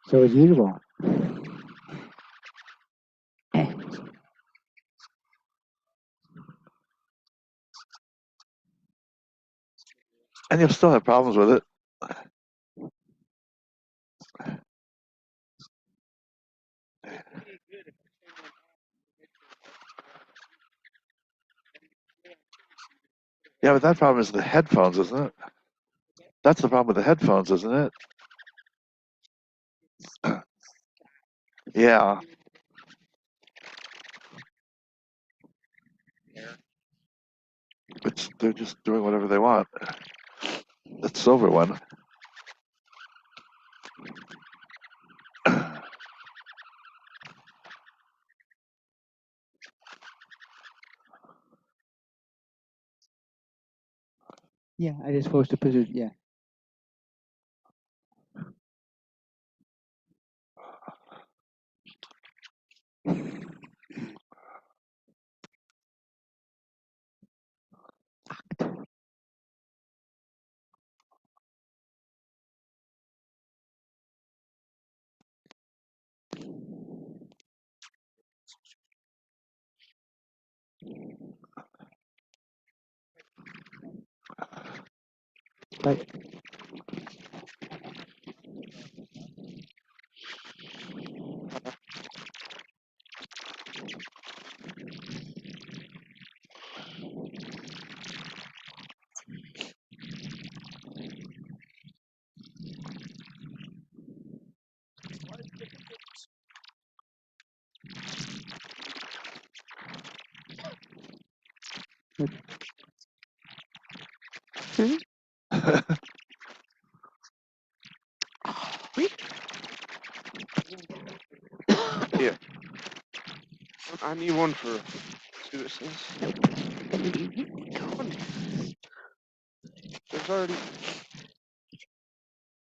So as usual. And you'll still have problems with it. Yeah, but that problem is the headphones, isn't it? That's the problem with the headphones, isn't it? Yeah. They're just doing whatever they want. The silver one. Yeah, I just supposed to position. Yeah. But Yeah. I need one for citizens. There's already.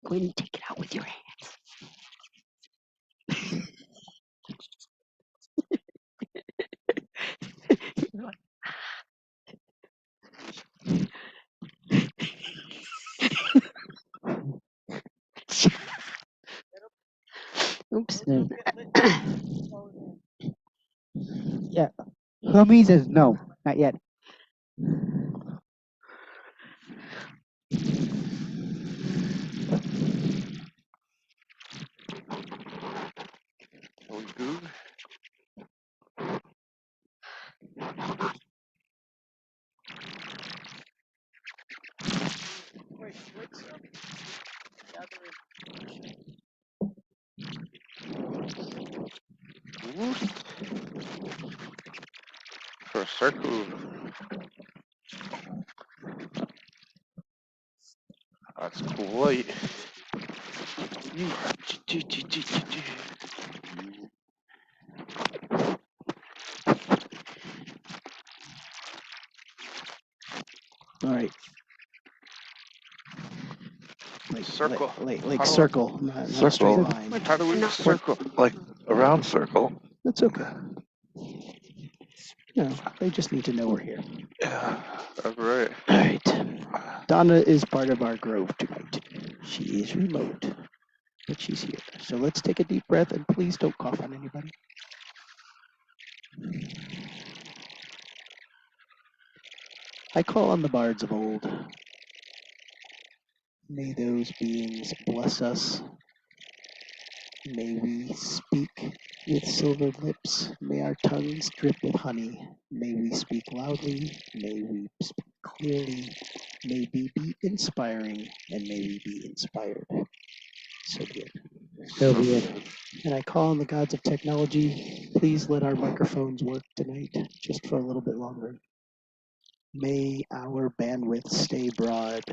Go ahead and take it out with your hands. Oops. yeah, Hummy says no, not yet. Are we good? For a circle. That's quite. All right. Circle. Like circle, not Circle. straight line. How do we circle? Like a round circle. That's okay. No, they just need to know we're here. Yeah. That's right. All right. Donna is part of our grove tonight. She is remote, but she's here. So let's take a deep breath and please don't cough on anybody. I call on the bards of old. May those beings bless us. May we speak with silver lips. May our tongues drip with honey. May we speak loudly. May we speak clearly. May we be inspiring, and may we be inspired. So be it. So be it. And I call on the gods of technology. Please let our microphones work tonight, just for a little bit longer. May our bandwidth stay broad.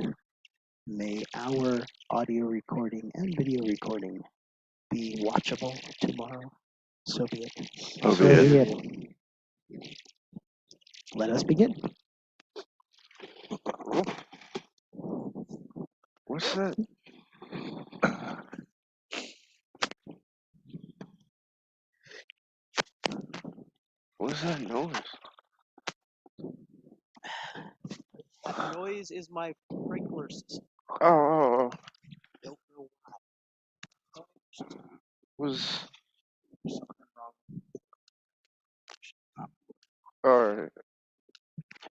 May our audio recording and video recording be watchable tomorrow. So be it. So be it. Let us begin. What's that? What's that noise? That noise is my sprinkler system. Oh. Don't know why. was. Alright.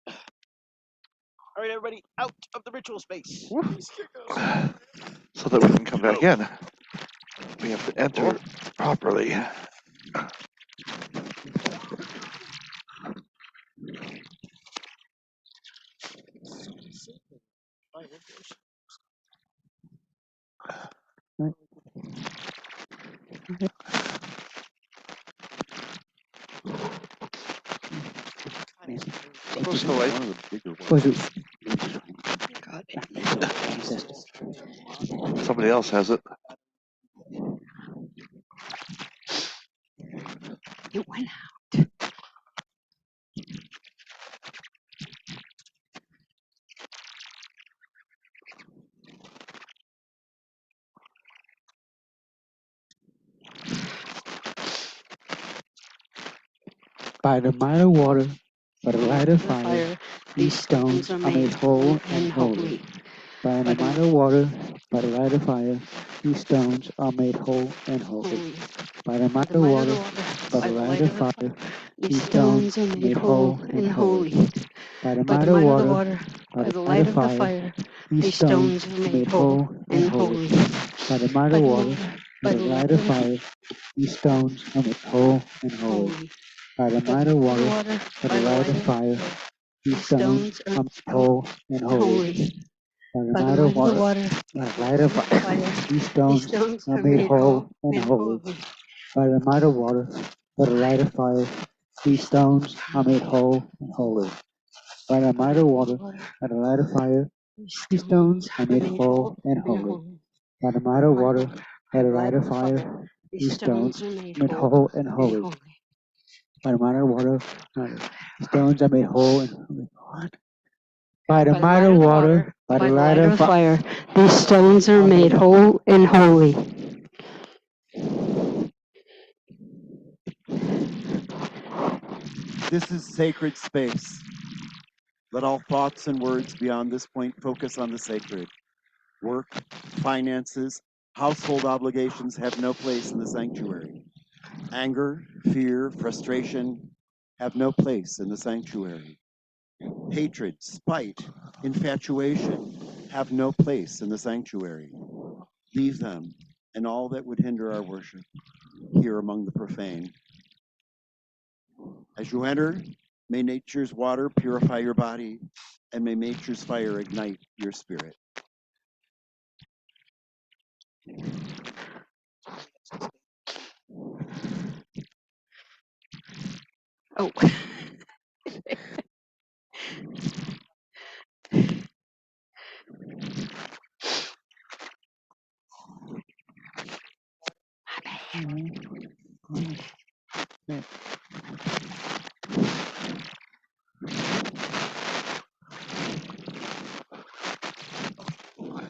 All right, everybody, out of the ritual space. So that we can come back in, we have to enter properly. Close to light. Somebody else has it. It went By the might of water, by the light of the fire, these stones are made whole and holy. By the might of water, by the light of fire, these stones are made whole and holy. By the might of water, by the light of fire, these stones are made whole and holy. By the might of water, by the light of fire, these stones are made whole and holy. By the might of water, by the light of fire, these stones are made whole and holy. By the might of water, by the light of fire, these stones are made whole and holy. By the might of water, by the light of fire, these stones are made whole and holy. By the might of water, by the light of fire, these stones are made whole and holy. By the might of water, by the light of fire, these stones are made whole and holy. By the might of water, by the light of fire, these stones are made whole and holy. By the might of water, these stones are made whole and holy. By the might of water, by the light of fire, these stones are made whole and holy. This is sacred space. Let all thoughts and words beyond this point focus on the sacred. Work, finances, household obligations have no place in the sanctuary. Anger, fear, frustration have no place in the sanctuary. Hatred, spite, infatuation have no place in the sanctuary. Leave them and all that would hinder our worship here among the profane. As you enter, may nature's water purify your body, and may nature's fire ignite your spirit. Oh.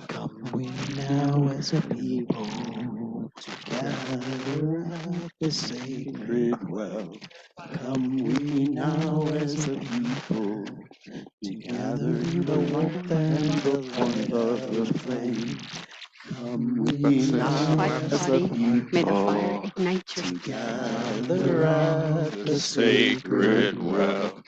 Come we now as a people to gather at the sacred well. Come we now as a people to gather in the warmth and the light of the flame. Come we now as a May the fire people ignite your to spirit. gather at the sacred well.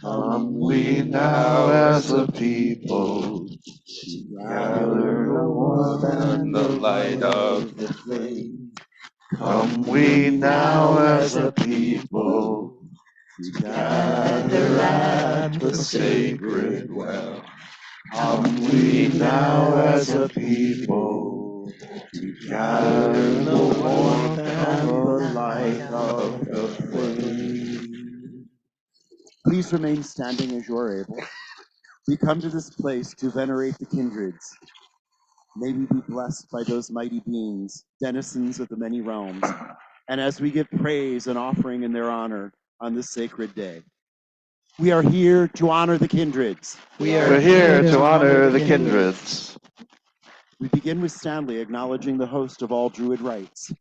Come we now as a people to gather in the warmth and the light of the flame. Come we now as a people to gather at the sacred well. Come we now as a people to gather in the warmth and the light of the flame. Please remain standing as you are able. We come to this place to venerate the kindreds. May we be blessed by those mighty beings, denizens of the many realms, and as we give praise and offering in their honor on this sacred day. We are here to honor the kindreds. We're here to honor the kindreds. We begin with Stanley acknowledging the host of all Druid rites.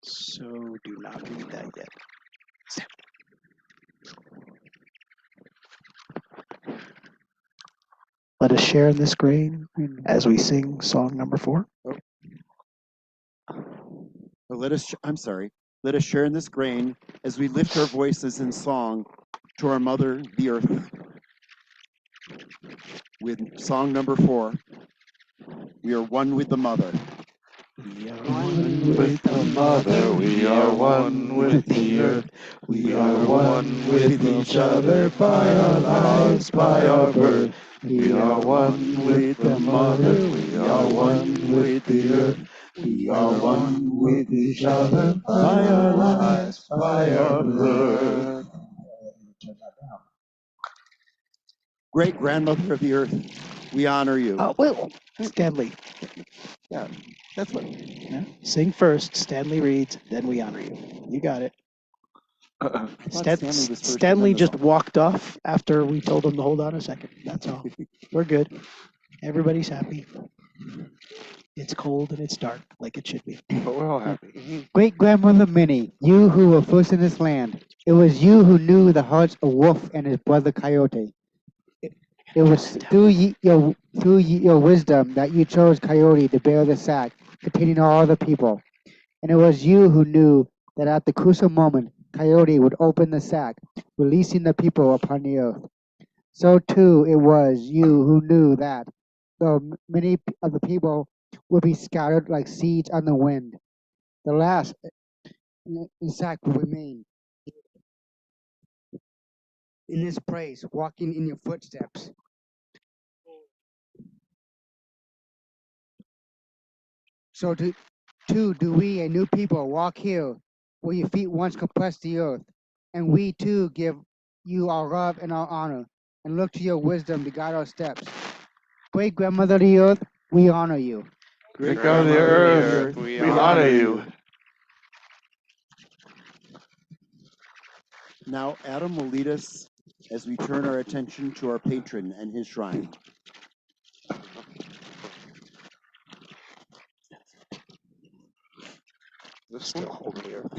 So do not read that yet. share in this grain as we sing song number 4? Let us share in this grain as we lift our voices in song to our mother, the earth. With song number 4, we are one with the mother. We are One With the mother, we are one with the earth. We are one with each other by our lives, by our birth. We are one with the mother, we are one with the earth. We are one with each other by our lives, by our birth. Great grandmother of the earth, we honor you. Will. Stanley. Yeah, that's what. Yeah. Sing first, Stanley reads, then we honor you. You got it. I thought Stanley was first, Stanley then the just song. walked off after we told him to hold on a second. That's all. We're good. Everybody's happy. It's cold and it's dark, like it should be. But we're all happy. Great grandmother Minnie, you who were first in this land, it was you who knew the hearts of Wolf and his brother Coyote. It was through your wisdom that you chose Coyote to bear the sack containing all the people. And it was you who knew that at the crucial moment, Coyote would open the sack, releasing the people upon the earth. So too it was you who knew that, though many of the people would be scattered like seeds on the wind, the last the sack will remain in this place, walking in your footsteps. So too do we, a new people, walk here where your feet once compressed the earth, and we too give you our love and our honor, and look to your wisdom to guide our steps. Great grandmother of the earth, we honor you. Great God of the earth, we honor you. Now Adam will lead us as we turn our attention to our patron and his shrine. This Still one? holding the earth.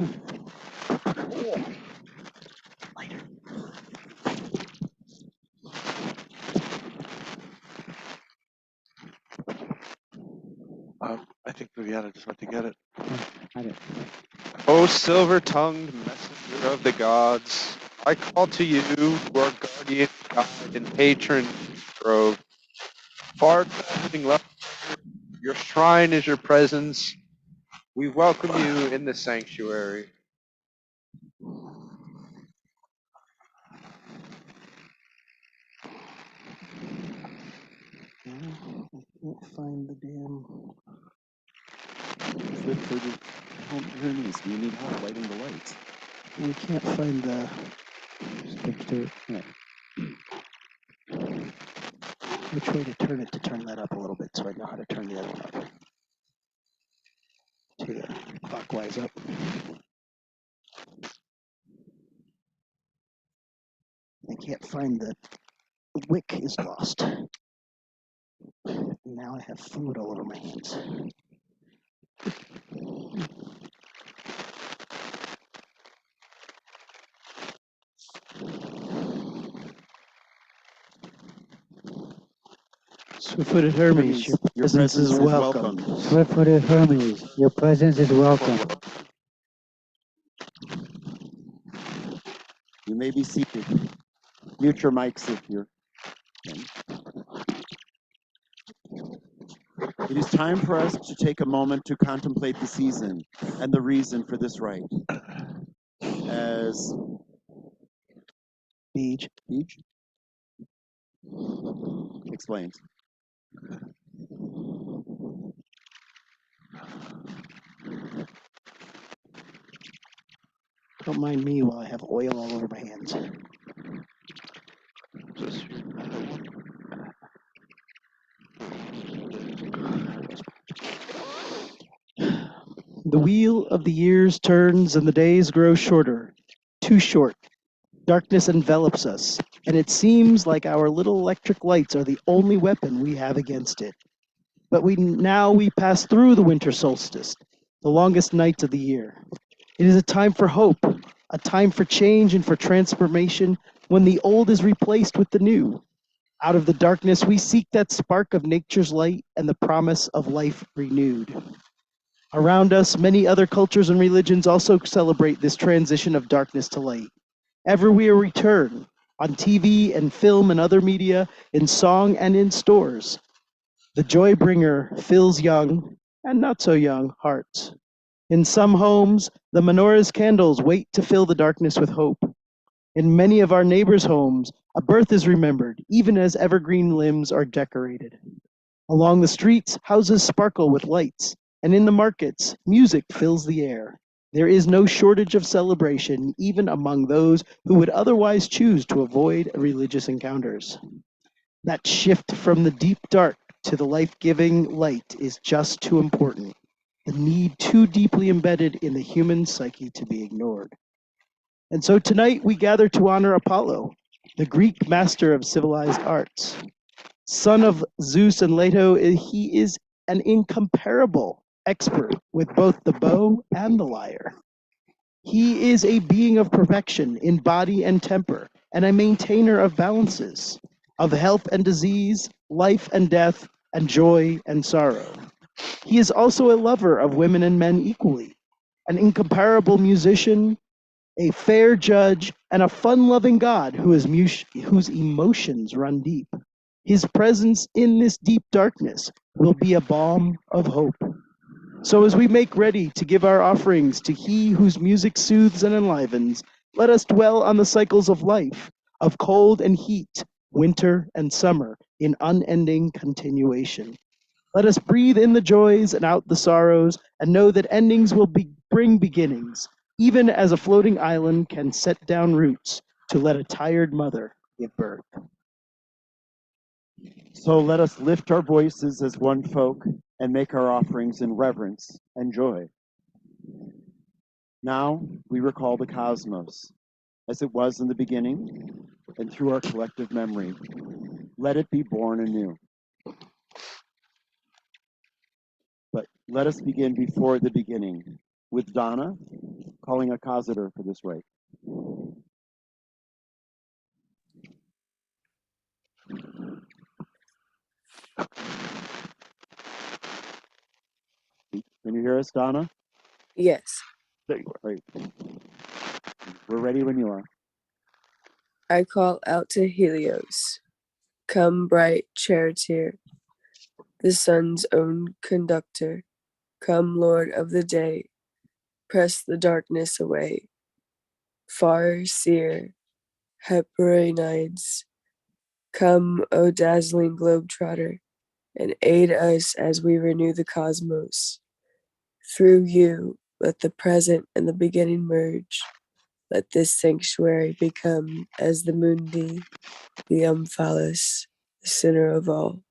Lighter. I think Viviana just went to get it. O silver-tongued messenger of the gods, I call to you, who are guardian, guide, and patron grove. Far traveling love, your shrine is your presence. We welcome you in the sanctuary. I can't find the damn. Flip for the Hermes, we need help lighting the lights. We can't find the. Which way to turn that up a little bit so I know how to turn the other one up. To the clockwise up. I can't find the wick is lost. Now I have fluid all over my hands. Swift-footed Hermes, your presence is welcome. Swift-footed Hermes, your presence is welcome. You may be seated. Mute your mics if you're. It is time for us to take a moment to contemplate the season and the reason for this rite. As Beach. explains. Don't mind me while I have oil all over my hands. The wheel of the years turns and the days grow shorter, too short. Darkness envelops us, and it seems like our little electric lights are the only weapon we have against it. But we pass through the winter solstice, the longest nights of the year. It is a time for hope, a time for change and for transformation when the old is replaced with the new. Out of the darkness, we seek that spark of nature's light and the promise of life renewed. Around us, many other cultures and religions also celebrate this transition of darkness to light. Everywhere we turn, on TV and film and other media, in song and in stores, the joy bringer fills young and not so young hearts. In some homes, the menorah's candles wait to fill the darkness with hope. In many of our neighbors' homes, a birth is remembered, even as evergreen limbs are decorated. Along the streets, houses sparkle with lights, and in the markets, music fills the air. There is no shortage of celebration, even among those who would otherwise choose to avoid religious encounters. That shift from the deep dark to the life giving light is just too important, the need too deeply embedded in the human psyche to be ignored. And so tonight we gather to honor Apollo, the Greek master of civilized arts. Son of Zeus and Leto, he is an incomparable expert with both the bow and the lyre. He is a being of perfection in body and temper, and a maintainer of balances, of health and disease, life and death, and joy and sorrow. He is also a lover of women and men equally, an incomparable musician, a fair judge, and a fun-loving God whose emotions run deep. His presence in this deep darkness will be a balm of hope. So as we make ready to give our offerings to He whose music soothes and enlivens, let us dwell on the cycles of life, of cold and heat, winter and summer, in unending continuation. Let us breathe in the joys and out the sorrows, and know that endings will bring beginnings, even as a floating island can set down roots to let a tired mother give birth. So let us lift our voices as one folk and make our offerings in reverence and joy. Now we recall the cosmos as it was in the beginning and through our collective memory. Let it be born anew. But let us begin before the beginning with Donna calling a causator for this rite. Can you hear us, Donna? Yes, There you are. Great. We're ready when you are. I call out to Helios. Come, bright charioteer, the sun's own conductor. Come, Lord of the day, press the darkness away. Far seer, Hyperionides, come, O dazzling globetrotter, and aid us as we renew the cosmos. Through you, let the present and the beginning merge. Let this sanctuary become as the Mundi, the Omphalos, the center of all.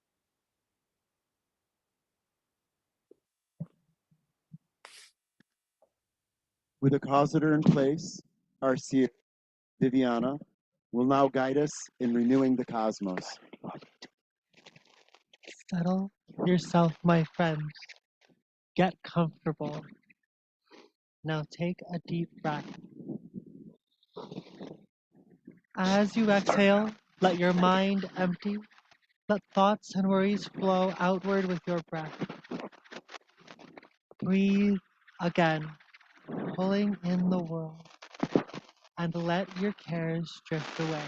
With a causator in place, our seer, Viviana, will now guide us in renewing the cosmos. Settle yourself, my friends. Get comfortable. Now take a deep breath. As you exhale, let your mind empty. Let thoughts and worries flow outward with your breath. Breathe again, pulling in the world, and let your cares drift away.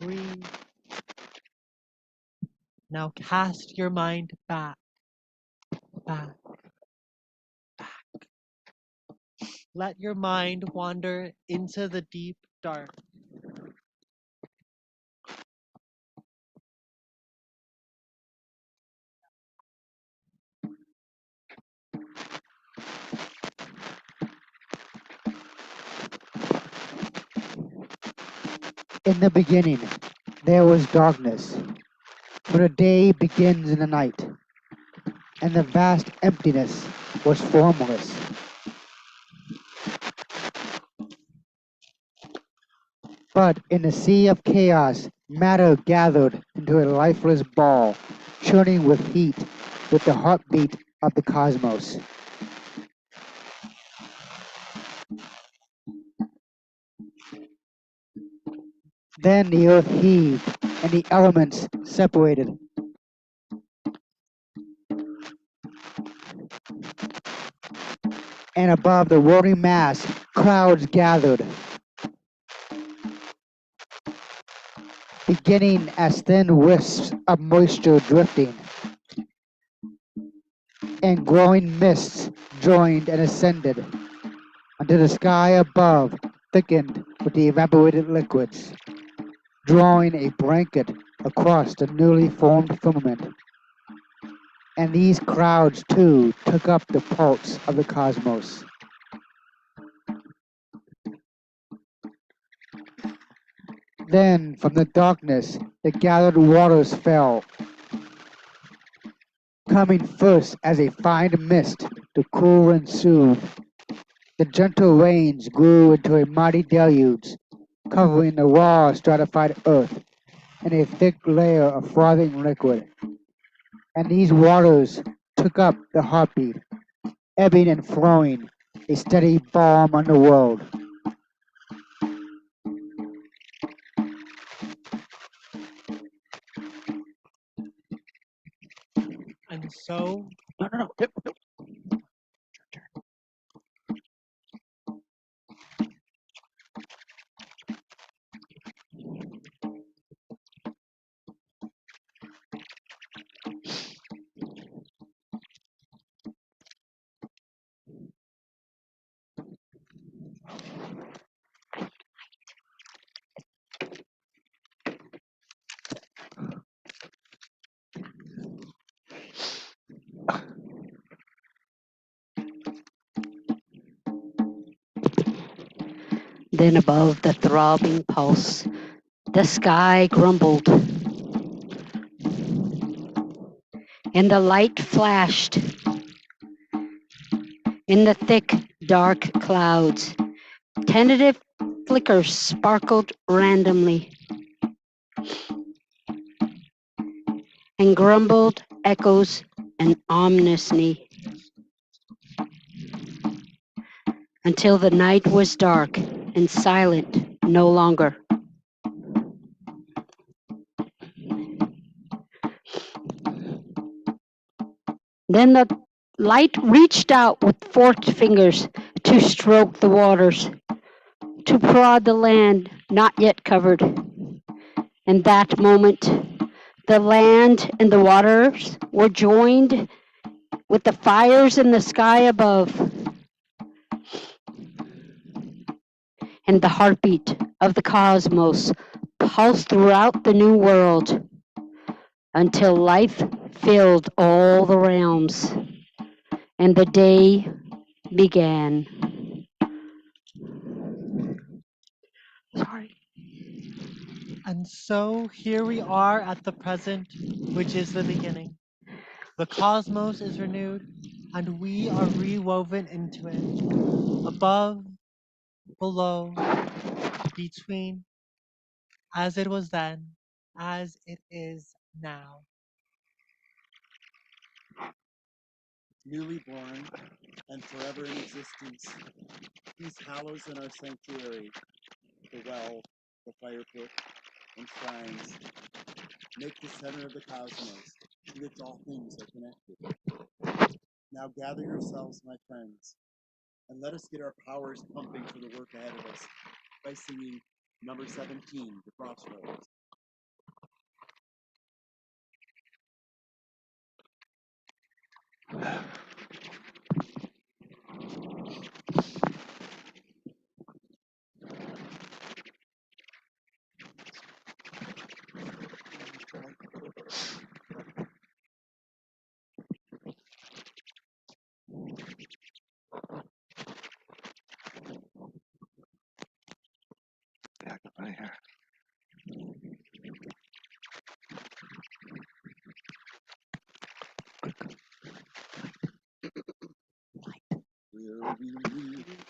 Breathe. Now cast your mind back, back. Let your mind wander into the deep dark. In the beginning, there was darkness, for the day begins in the night, and the vast emptiness was formless. But in the sea of chaos, matter gathered into a lifeless ball, churning with heat, with the heartbeat of the cosmos. Then the earth heaved, and the elements separated. And above the roaring mass, crowds gathered, beginning as thin wisps of moisture drifting, and glowing mists joined and ascended until the sky above thickened with the evaporated liquids, drawing a blanket across the newly formed firmament. And these crowds too took up the pulse of the cosmos. Then from the darkness the gathered waters fell, coming first as a fine mist to cool and soothe. The gentle rains grew into a mighty deluge, covering the raw stratified earth in a thick layer of frothing liquid. And these waters took up the heartbeat, ebbing and flowing, a steady balm on the world. And so, No. Then above the throbbing pulse, the sky grumbled, and the light flashed in the thick, dark clouds. Tentative flickers sparkled randomly, and grumbled echoes and ominously, until the night was dark and silent no longer. Then the light reached out with forked fingers to stroke the waters, to prod the land not yet covered. In that moment, the land and the waters were joined with the fires in the sky above, and the heartbeat of the cosmos pulsed throughout the new world until life filled all the realms, and the day began. Sorry. and so here we are at the present, which is the beginning. The cosmos is renewed, and we are rewoven into it. Above, below, between, as it was then, as it is now. Newly born and forever in existence, these hallows in our sanctuary, the well, the fire pit, and shrines, make the center of the cosmos, to which all things are connected. Now gather yourselves, my friends, and let us get our powers pumping for the work ahead of us by singing number 17, The Crossroads. Yeah, right here.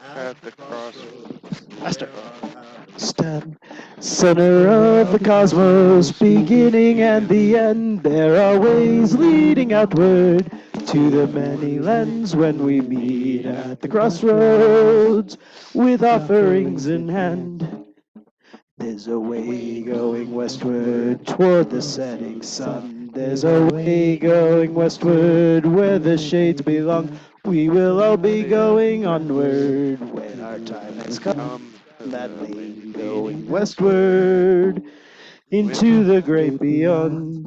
At the crossroads. Faster. where Stand, center of the cosmos, beginning and the end. There are ways leading outward to the many lands when we meet at the crossroads with offerings in hand. There's a way going westward toward the setting sun. There's a way going westward where the shades belong. We will all be going onward when our time has come. That lane going westward into the great beyond.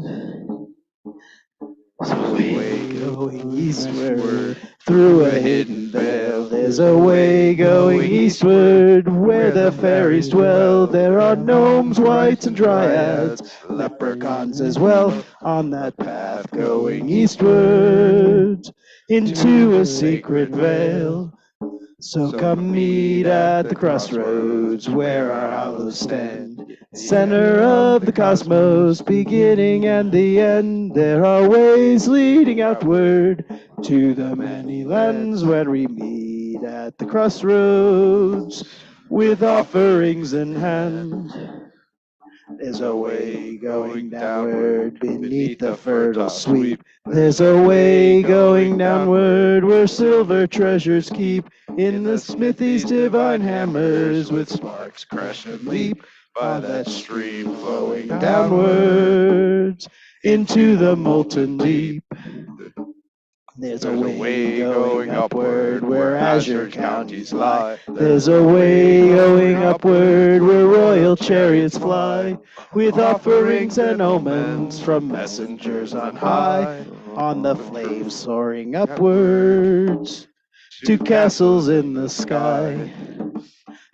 There's a way going eastward through a hidden vale. There's a way going eastward where the fairies dwell. There are gnomes, wights, and dryads, leprechauns as well, on that path going eastward into a secret vale. So come meet at the crossroads where our hollows stand. Center of the cosmos, beginning and the end. There are ways leading outward to the many lands when we meet at the crossroads with offerings in hand. There's a way going downward beneath the fertile sweep. There's a way going downward where silver treasures keep. In the smithy's divine hammers with sparks crash and leap by that stream flowing downwards into the molten deep. There's a way going upward where azure counties lie. There's a way going upward where royal chariots fly, with offerings and omens from messengers on high, on the flames soaring upwards to castles in the sky.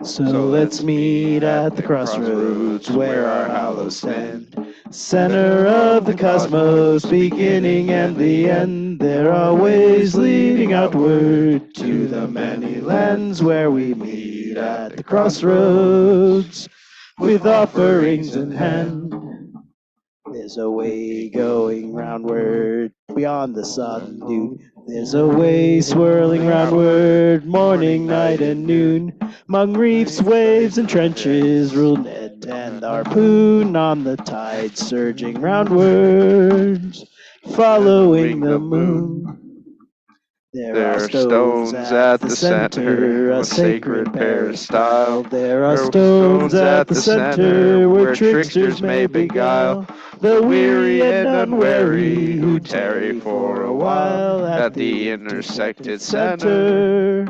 So let's meet at the crossroads where our hollows stand. Center of the cosmos, beginning and the end. There are ways leading outward to the many lands where we meet at the crossroads with offerings in hand. There's a way going roundward beyond the sun, dude. There's a way swirling roundward, morning, night, and noon. Among reefs, waves, and trenches, rule net and harpoon on the tide surging roundwards, following the moon. There are stones at the center, a sacred peristyle. There are stones at the center where tricksters may beguile the weary and unwary who tarry for a while at the intersected center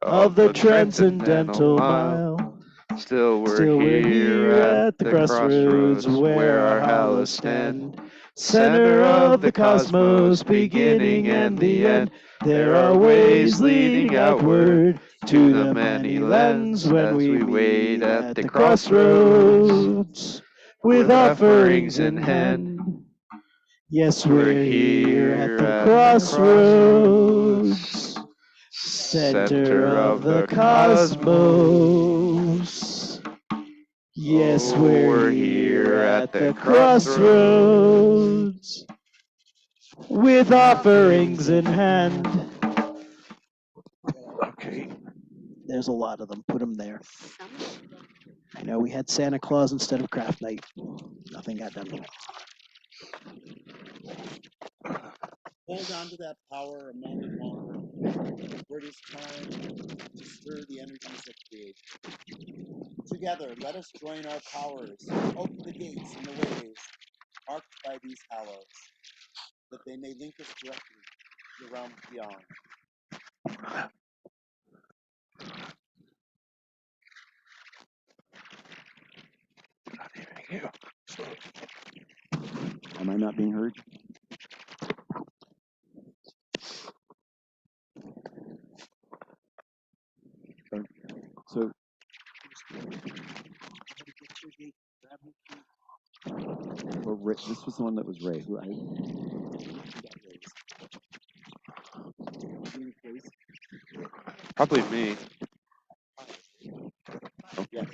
of the transcendental mile. Still we're here at the crossroads where our hollows stand. Center of the cosmos, beginning and the end. There are ways leading outward to the many lands when we meet at the crossroads with offerings in hand. Yes, we're here at the crossroads, center of the cosmos. Yes, we're here at the crossroads with offerings in hand. Okay. There's a lot of them. Put them there. I know we had Santa Claus instead of Craft Night. Nothing got done. Hold on to that power a moment longer, for it is time to stir the energies of creation. Together, let us join our powers, open the gates and the ways marked by these hallows, that they may link us directly to the realms beyond. Am I not being heard? So, this was the one that was Ray. Who got raised? Probably me. Yes.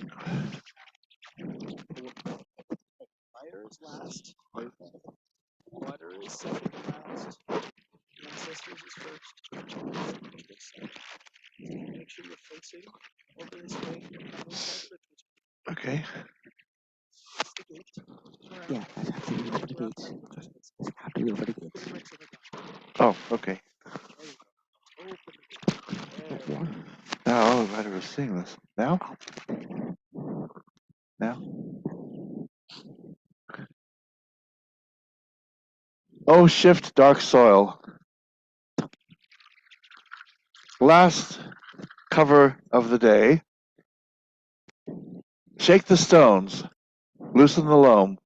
Fire is last. Water is second last. Ancestors is first. Make sure you're facing over this way. Okay. That's the gate. Yeah, I have to be over the gates. I have to be over the gates. Oh, okay. Now all of that was seamless. Now? Now. Oh, shift dark soil. Last cover of the day. Shake the stones. Loosen the loam.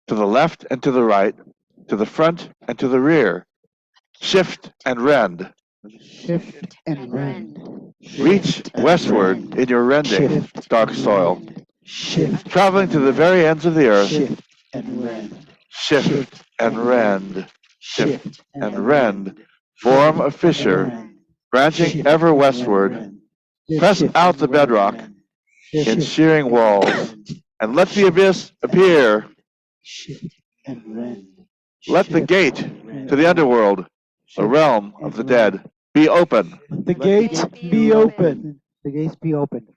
To the left and to the right. To the front and to the rear. Shift and rend. Shift and rend. Reach westward in your rending, Shift dark and soil. rend. Shift Traveling to the very ends of the earth. Shift and rend. Shift and rend. Shift Shift and rend. Form a and fissure, rend. branching Shift ever and westward. rend. Press Shift out and the bedrock rend. in Shift shearing and walls, rend. and let the abyss appear. Shift and rend. Let the Shift gate and to the rend. underworld, the realm of the dead, be open. Let the gate be open. The gates be opened.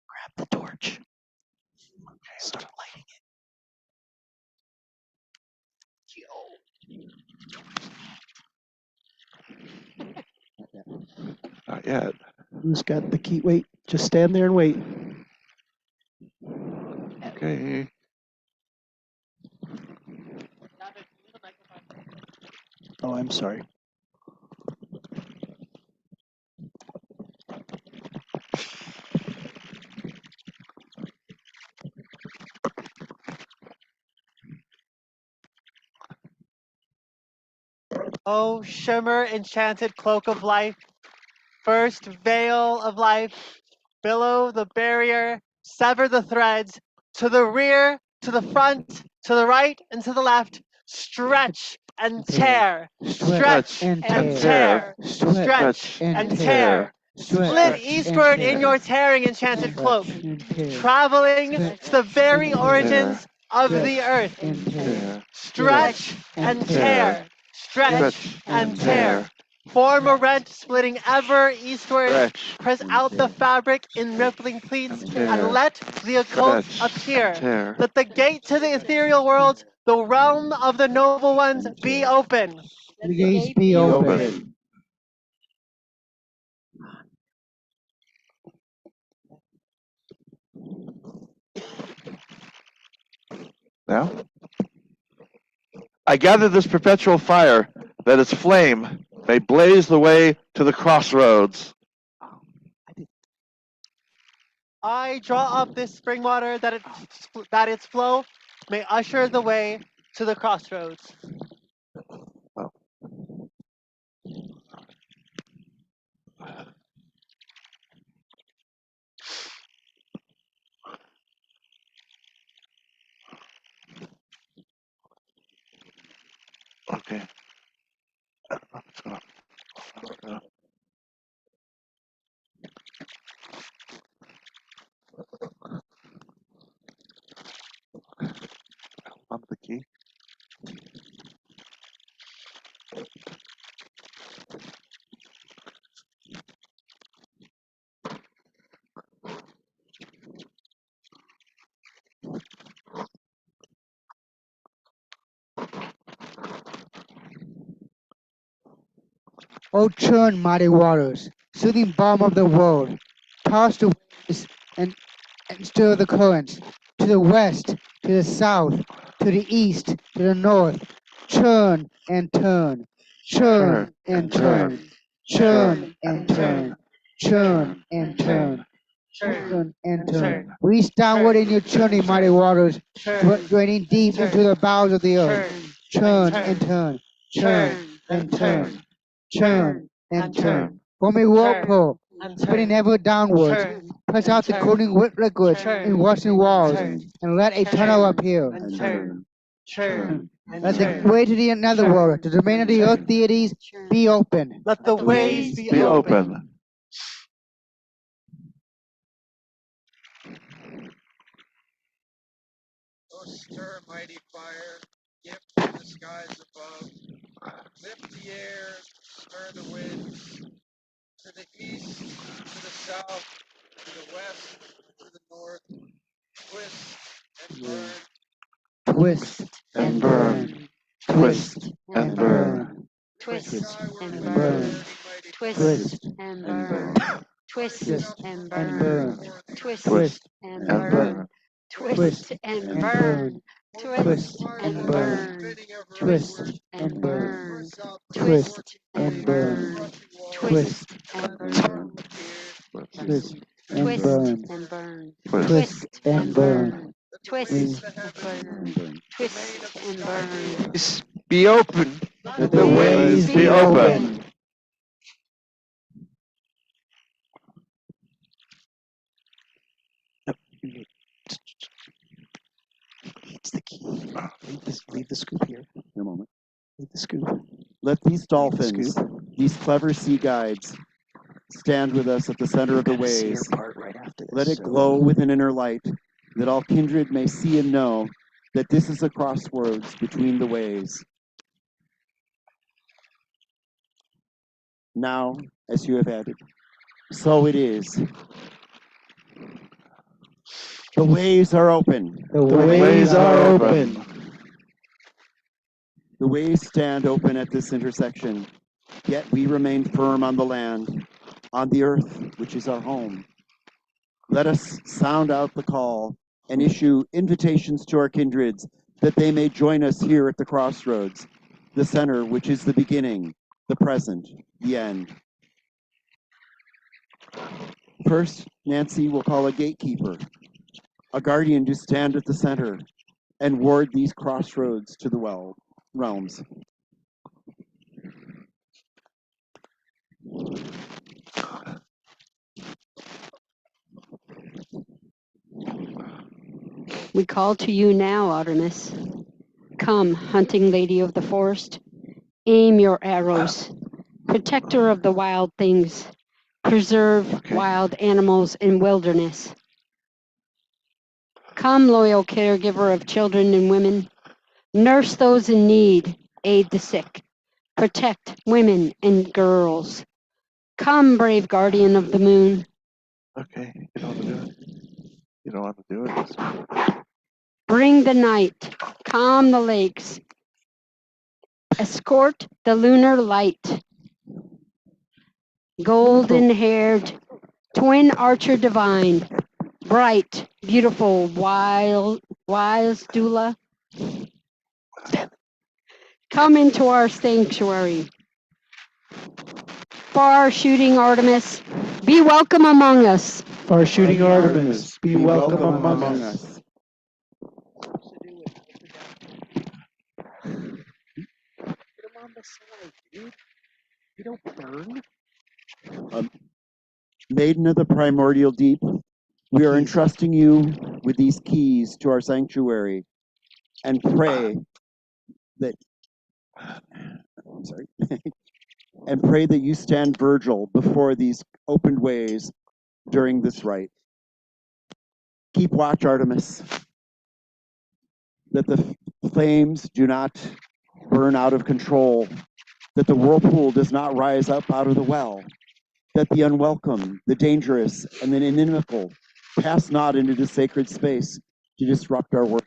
Grab the torch. Start lighting Not yet. it. Who's got the key? Wait, just stand there and wait. Okay. Oh, I'm sorry. Oh, shimmer, enchanted cloak of life, first veil of life, billow the barrier, sever the threads, to the rear, to the front, to the right, and to the left, stretch and tear, stretch and and tear. tear, Stretch stretch and and tear. tear. Stretch Split and eastward in tear. your tearing enchanted cloak, Stretch and tear. traveling Stretch to the very and tear. origins of Stretch the earth. and tear. Stretch and and tear. tear, stretch and tear. Form a rent splitting ever eastward. Stretch Press and out the tear. fabric in rippling pleats and and tear. let the occult Stretch appear. and tear. Let the gate to the ethereal world, the realm of the noble ones, And be tear. open. The gates be Be open. open. Now? I gather this perpetual fire, that its flame may blaze the way to the crossroads. I draw up this spring water that its flow may usher the way to the crossroads. Oh. Okay. Let's go. On the key. O churn mighty waters, soothing balm of the world, toss the waves and stir the currents, to the west, to the south, to the east, to the north, churn and turn, churn and turn, churn and turn, churn and turn, churn and turn. Reach downward in your churning mighty waters, draining deep into the bowels of the earth. Churn and turn, churn and turn, churn and turn. Form a whirlpool, spinning ever downwards. Press out the cooling wet liquids in washing walls, and let a tunnel appear. And turn. Churn Let the way to the another world, the domain of the earth deities, be open. Let the ways be Be open. open. Oh, stir, mighty fire, gift from the skies above. Lift the air, stir the winds. To the east, to the south, to the west, to the north. Twist and burn. Twist And and burn. burn. Twist and burn. Twist Skyward and with your burn. burn. burning mighty Twist Twist and And burn. burn. Twist Twist and and burn. burn. Twist Twist and And and burn. burn. Twist and and burn. twist Twist and and burn, burn. twist Twist and and burn, burn. twist Twist and and burn, burn. twist Twist and and burn. burn, twist and Twist burn, and burn. twist Twist and and burn. burn. May Twist and burn. Twist and burn. Be open. the The ways ways be be open. open. It's the key. Leave the scoop here. In a moment. Leave the scoop. Let these Leave the dolphins, scoop. these clever sea guides, stand with us at the center of the Gotta see your waves. part right after this. Let it so- glow with an inner light, that all kindred may see and know that this is a crossroads between the ways. Now, as you have added, so it is. The ways are open. The Ways are open. The ways stand open at this intersection, yet we remain firm on the land, on the earth, which is our home. Let us sound out the call and issue invitations to our kindreds that they may join us here at the crossroads, the center, which is the beginning, the present, the end. First, Nancy will call a gatekeeper, a guardian to stand at the center and ward these crossroads to the realms. We call to you now, Artemis. Come, hunting lady of the forest, aim your arrows. Protector of the wild things, preserve wild animals in wilderness. Come, loyal caregiver of children and women, nurse those in need, aid the sick, protect women and girls. Come, brave guardian of the moon, Okay, you don't want to do it. You don't want to do it. bring the night, calm the lakes, escort the lunar light. Golden haired, twin archer divine, bright, beautiful, wise doula, come into our sanctuary. Far shooting Artemis, be welcome among us. Far shooting Artemis, be welcome among us. Put 'em on the side, dude. You don't burn. Maiden of the primordial deep, we are entrusting you with these keys to our sanctuary and pray that I'm sorry. And pray that you stand Virgil before these opened ways during this rite. Keep watch, Artemis, that the flames do not burn out of control, that the whirlpool does not rise up out of the well, that the unwelcome, the dangerous, and the inimical pass not into the sacred space to disrupt our work.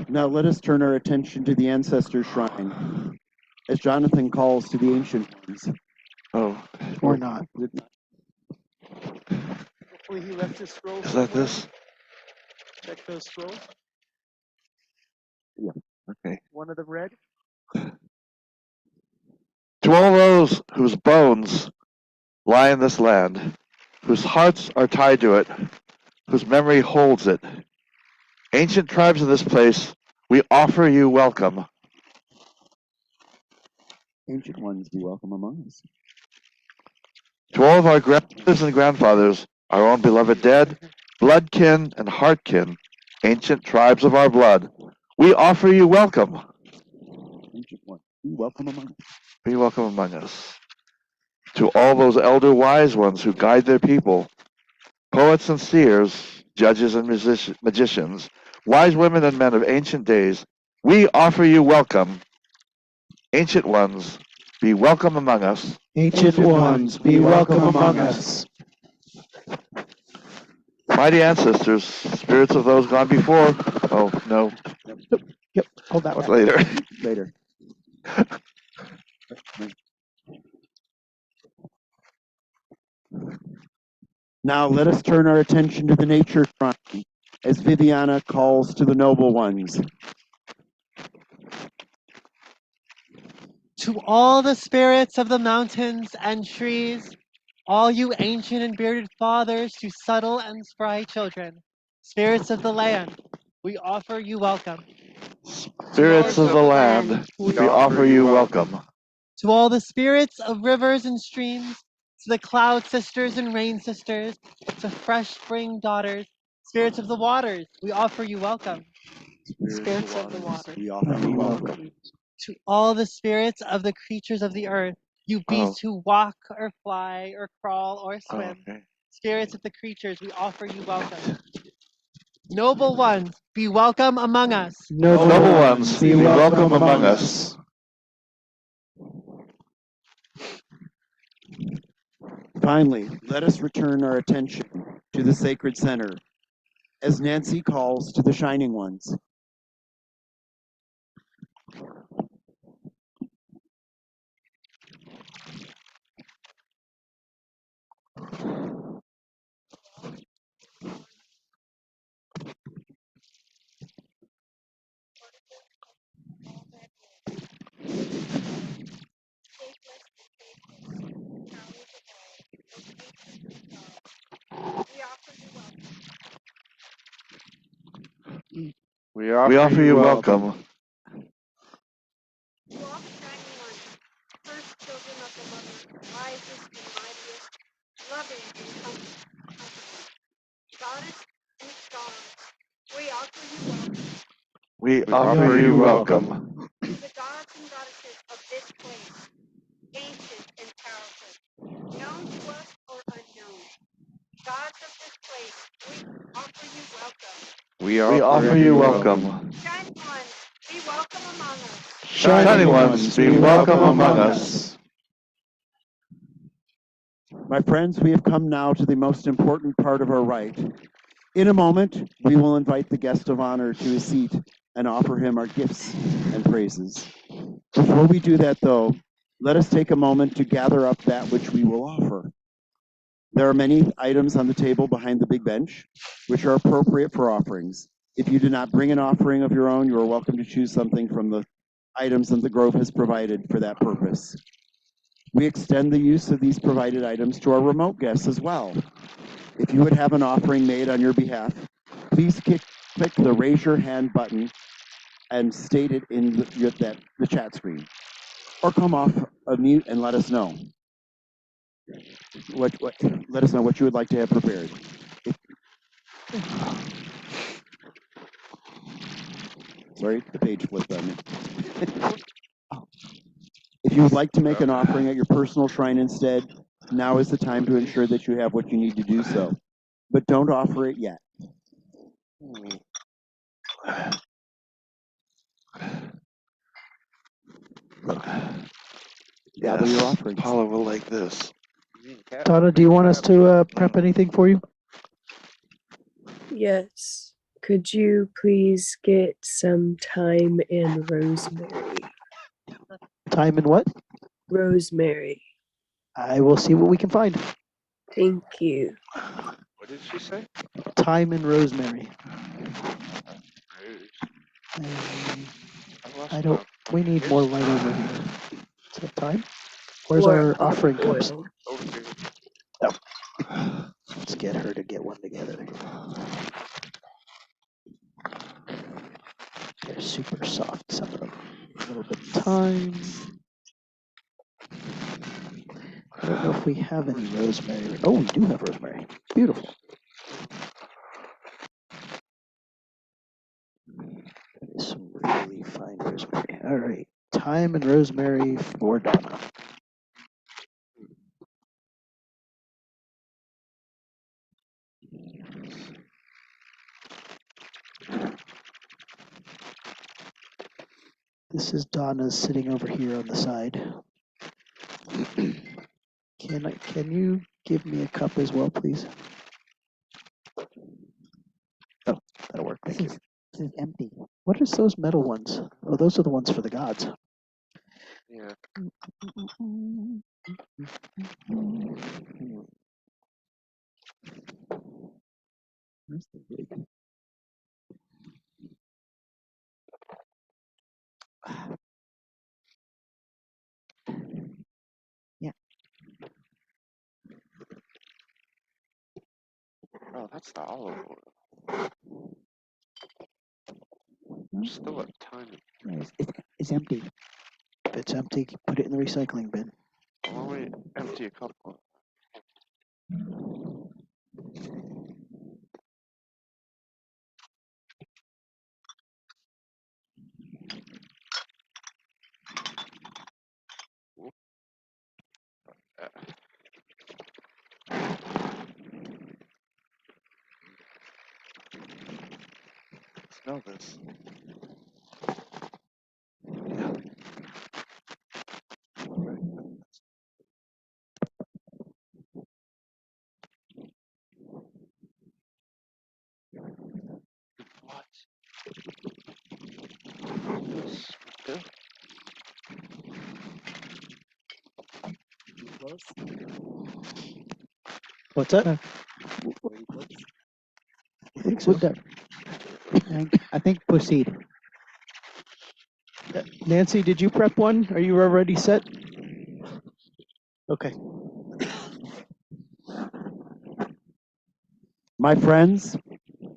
Now let us turn our attention to the ancestor shrine, as Jonathan calls to the ancient ones. Oh, Or not. Hopefully he left his scrolls is that somewhere. this? Check those scrolls. Okay. One of them red. To all those whose bones lie in this land, whose hearts are tied to it, whose memory holds it, ancient tribes of this place, we offer you welcome. Ancient ones, be welcome among us. To all of our grandmothers and grandfathers, our own beloved dead, bloodkin and heartkin, ancient tribes of our blood, we offer you welcome. Ancient ones, be welcome among us. Be welcome among us. To all those elder wise ones who guide their people, poets and seers, judges and magicians, wise women and men of ancient days, we offer you welcome. Ancient ones, be welcome among us. Ancient ones, be welcome among us. Mighty ancestors, spirits of those gone before. Oh, no. Yep, hold that What's one. later? Later. Now let us turn our attention to the nature shrine as Viviana calls to the noble ones. To all the spirits of the mountains and trees, all you ancient and bearded fathers to subtle and spry children, spirits of the land, we offer you welcome. Spirits of the land, we offer you welcome. To all the spirits of rivers and streams, to the cloud sisters and rain sisters, to fresh spring daughters, spirits of the waters, we offer you welcome. Spirits of the waters, we offer you welcome. to all the spirits of the creatures of the earth, you beasts who walk or fly or crawl or swim, Okay. spirits of the creatures, we offer you welcome. Noble ones, be welcome among us. Noble Noble ones, be be welcome welcome among us. Finally, let us return our attention to the sacred center as Nancy calls to the shining ones. We We offer you welcome. Walk shining ones, first children of the mother, wisest and mightiest, loving and comforting. Goddess and gods, we offer you welcome. We offer you welcome. To the gods and goddesses of this place, ancient and powerful, known to us or unknown. Gods of this place, we offer you welcome. We offer you welcome. Shining ones, be welcome among us. Shining ones, be welcome among us. My friends, we have come now to the most important part of our rite. In a moment, we will invite the guest of honor to his seat and offer him our gifts and praises. Before we do that, though, let us take a moment to gather up that which we will offer. There are many items on the table behind the big bench, which are appropriate for offerings. If you do not bring an offering of your own, you are welcome to choose something from the items that the Grove has provided for that purpose. We extend the use of these provided items to our remote guests as well. If you would have an offering made on your behalf, please click the raise your hand button and state it in the chat screen. Or come off of mute and let us know. Let us know what you would like to have prepared. Sorry, the page flipped on me. If you would like to make an offering at your personal shrine instead, now is the time to ensure that you have what you need to do so. But don't offer it yet. Gather your offerings. Paula will like this. Donna, do you want us to prep anything for you? Yes. Could you please get some thyme and rosemary? Time and what? Rosemary. I will see what we can find. Thank you. What did she say? Thyme and rosemary. I don't. We need more light over here. Is that time? Where's Or our olive offering cups? oil. Over here. Let's get her to get one together. They're super soft, some of them. A little bit of thyme. I don't know if we have any rosemary. Oh, we do have rosemary. Beautiful. That is some really fine rosemary. All right. Thyme and rosemary for Donna. This is Donna's sitting over here on the side. Can you give me a cup as well, please? This is empty. What is those metal ones? Oh, those are the ones for the gods. Yeah. Where's the wig? Oh, that's the olive oil. There's still a tiny. Yeah, it's empty. If it's empty, put it in the recycling bin. Why don't we empty a couple? Smell this. What? Yeah. What's that? You think so? Would that? I think proceed. Nancy, did you prep one? Are you already set? Okay. My friends,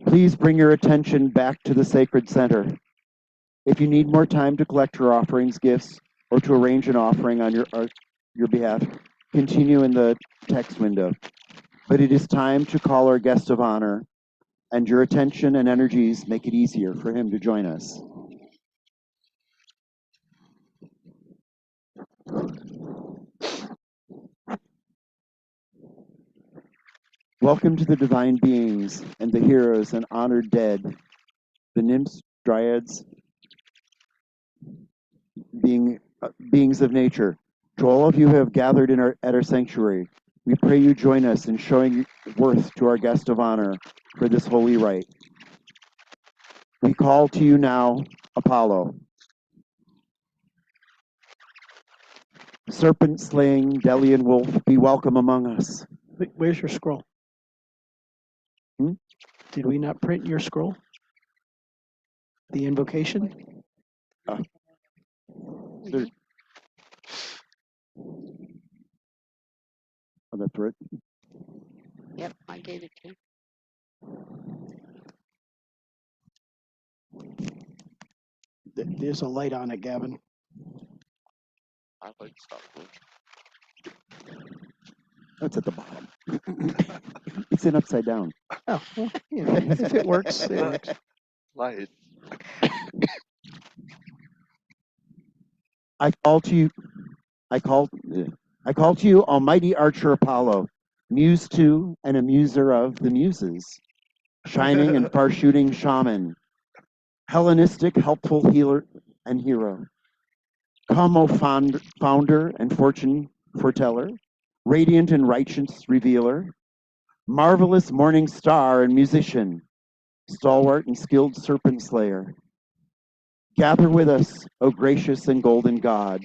please bring your attention back to the sacred center. If you need more time to collect your offerings, gifts, or to arrange an offering on your behalf, continue in the text window. But it is time to call our guest of honor, and your attention and energies make it easier for him to join us. Welcome to the divine beings and the heroes and honored dead, the nymphs, dryads, beings of nature. To all of you who have gathered at our sanctuary, we pray you join us in showing worth to our guest of honor for this holy rite. We call to you now, Apollo. Serpent-slaying Delian wolf, be welcome among us. Wait, where's your scroll? Hmm? Did we not print your scroll? The invocation? There- Oh, that's right. Yep, I gave it to you. There's a light on it, Gavin. I like stuff. That's at the bottom. It's in upside down. Oh, well, you know, if it works, it works. Light. I call to you, I call to you, almighty archer Apollo, muse to and amuser of the muses, shining and far-shooting shaman, Hellenistic helpful healer and hero. Come, O founder and fortune foreteller, radiant and righteous revealer, marvelous morning star and musician, stalwart and skilled serpent slayer. Gather with us, O gracious and golden God,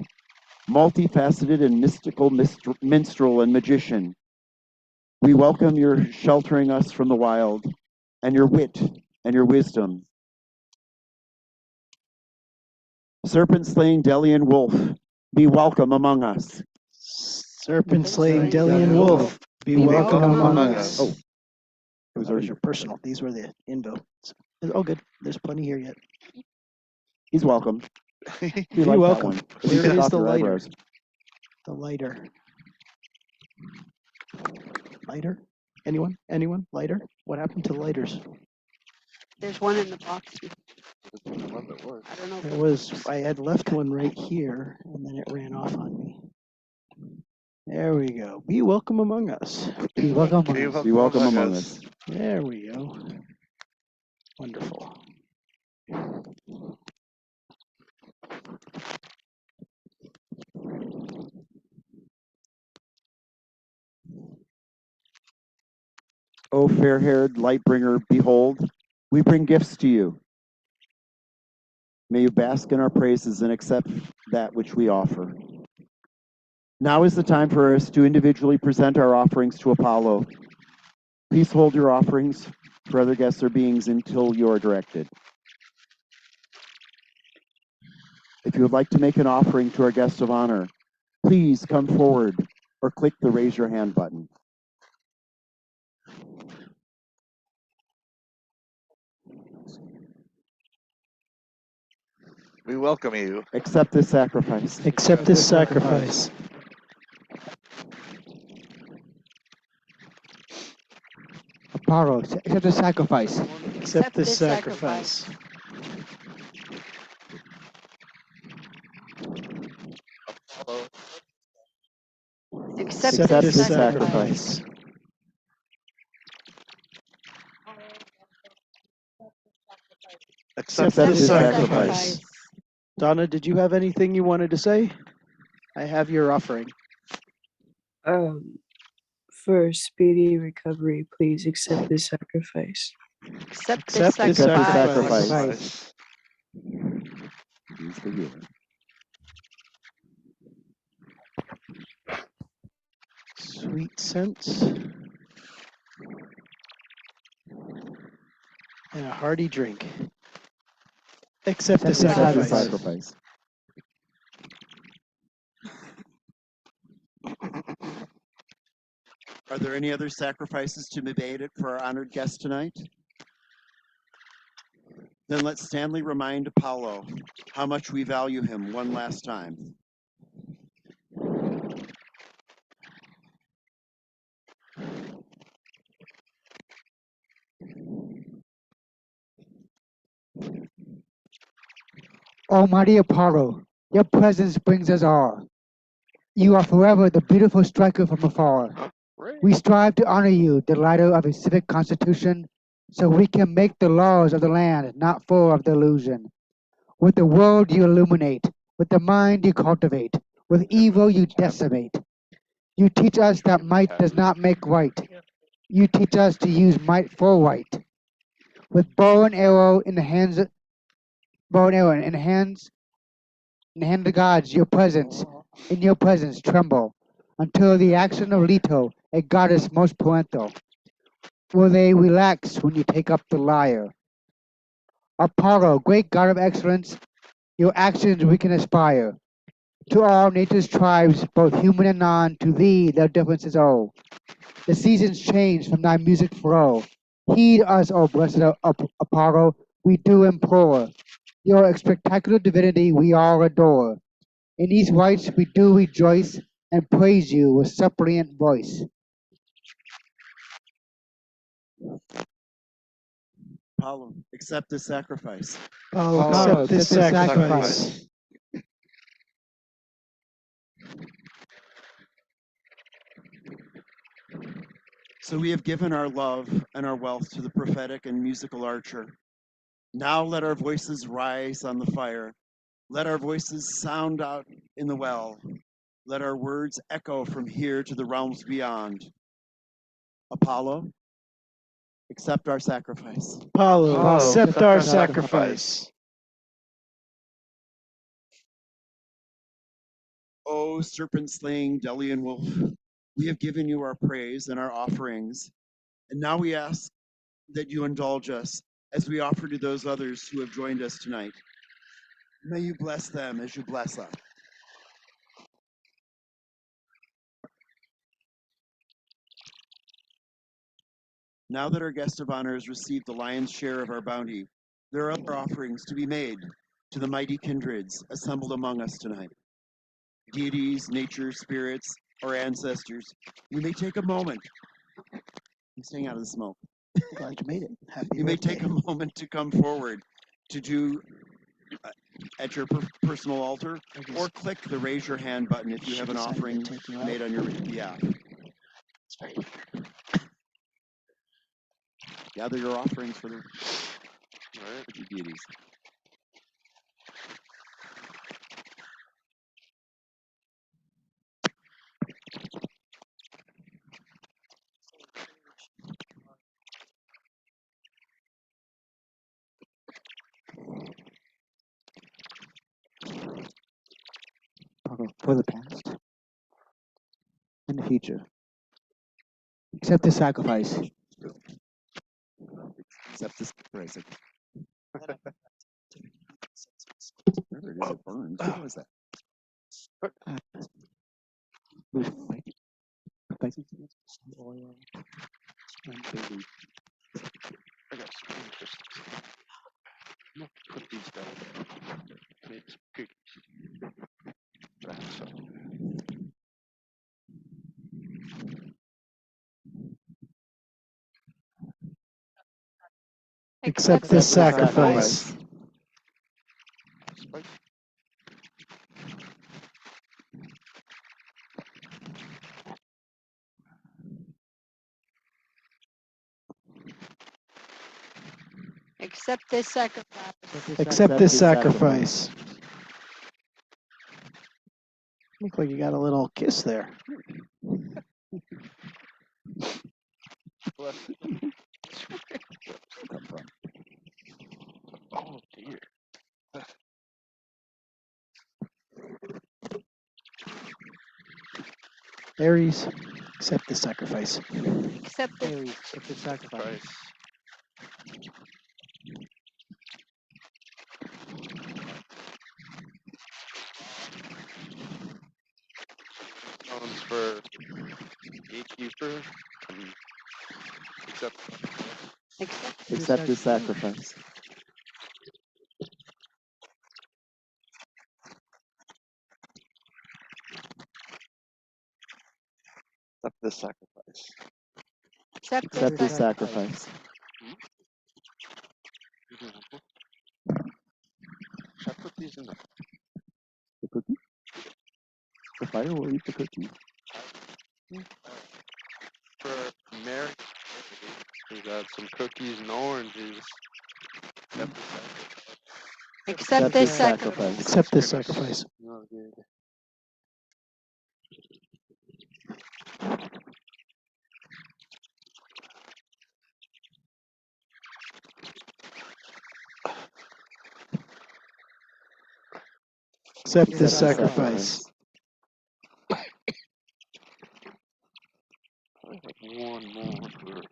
multifaceted and mystical minstrel and magician. We welcome your sheltering us from the wild, and your wit and your wisdom. Serpent-slaying Delian wolf, be welcome among us. Serpent-slaying Delian wolf, be welcome among us. Oh, Those are your personal. These were the invo. Oh, good. There's plenty here yet. he's welcome. Be We like welcome. that one. Where Take is off the your lighter? eyebrows. The lighter. Lighter? Anyone? Anyone? Lighter? What happened to the lighters? There's one in the box. One that works. I don't know if There it was, I had left one right here, and then it ran off on me. There we go. Be welcome among us. Be welcome among us. Be welcome among us. There we go. Wonderful. O fair-haired light bringer, behold, We bring gifts to you. May you bask in our praises and accept that which we offer. Now is the time for us to individually present our offerings to Apollo. Please hold your offerings for other guests or beings until you are directed. If you would like to make an offering to our guest of honor, please come forward or click the raise your hand button. We welcome you. Accept this sacrifice. Accept this sacrifice. Apollo, accept the sacrifice. Accept this sacrifice. Accept Accept this this sacrifice. sacrifice. Accept Accept this this sacrifice. sacrifice. Donna, did you have anything you wanted to say? I have your offering. For speedy recovery, please accept this sacrifice. Accept this Accept this sacrifice. sacrifice. He's the healer. Sweet scents. And a hearty drink. Accept the Accept the sacrifice. sacrifice. Are there any other sacrifices to be made for our honored guest tonight? Then let Stanley remind Apollo how much we value him one last time. Almighty Apollo, your presence brings us awe. You are forever the beautiful striker from afar. We strive to honor you, the lighter of a civic constitution, so we can make the laws of the land not full of delusion. With the world you illuminate, with the mind you cultivate, with evil you decimate. You teach us that might does not make right. You teach us to use might for right. With bow and arrow in the hands, bow and arrow in the hands, in the hand of gods, in your presence tremble, until the action of Leto, a goddess most parental, will they relax when you take up the lyre. Apollo, great god of excellence, your actions we can aspire. To all nature's tribes, both human and non, to thee their differences owe. The seasons change from thy music flow. Heed us, O blessed Apollo, we do implore. Your spectacular divinity we all adore. In these rites we do rejoice and praise you with suppliant voice. Apollo, accept this sacrifice. Apollo, Apollo, accept this accept this sacrifice. So we have given our love and our wealth to the prophetic and musical archer. Now let our voices rise on the fire. Let our voices sound out in the well. Let our words echo from here to the realms beyond. Apollo, accept our sacrifice. Apollo, Apollo, accept accept our our sacrifice. O serpent-slaying Delian wolf, we have given you our praise and our offerings, and now we ask that you indulge us as we offer to those others who have joined us tonight. May you bless them as you bless us. Now that our guest of honor has received the lion's share of our bounty, there are other offerings to be made to the mighty kindreds assembled among us tonight. Deities, nature, spirits, or ancestors, you may take a moment. I'm staying out of the smoke. Glad you made it. Happy You may birthday. take a moment to come forward to do at your personal altar, or click the raise your hand button if you have an She decided to offering take you out. made on your behalf. It's very Gather your offerings for the Right. for your deities. for the past and the future. Accept this sacrifice. Accept this sacrifice. Where it is, it burns. What was that? We're fighting some oil and baby. I got some interest. I'm gonna put these down. Make some cookies. That's all. Accept this sacrifice. Spike. Accept this sacrifice. Accept this sacrifice. Look like you got a little kiss there. Bless you. Come from? Oh dear. Aries, accept the sacrifice. Accept this. Aries, accept this sacrifice. Price. Stones for gatekeeper. And accept. Accept this sacrifice. Accept this sacrifice. Accept this sacrifice. I put these in The cookie? The fire will eat the cookie. for Mary. We got some cookies and oranges. Accept this sacrifice. Accept this sacrifice. Oh, good. Accept this sacrifice. I have one more for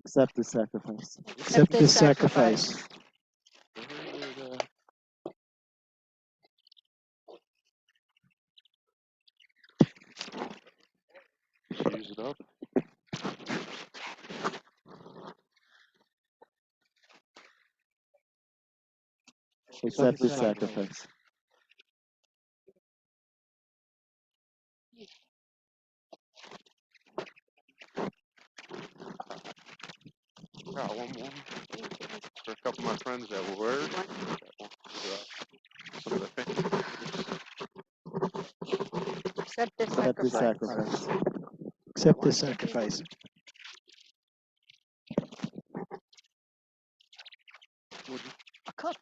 Accept this sacrifice. Accept this sacrifice. Just use it up. Accept this sacrifice. Got one more for a couple of my friends that work. Some of the family. Accept this Accept this sacrifice. sacrifice. Accept this sacrifice. A cup.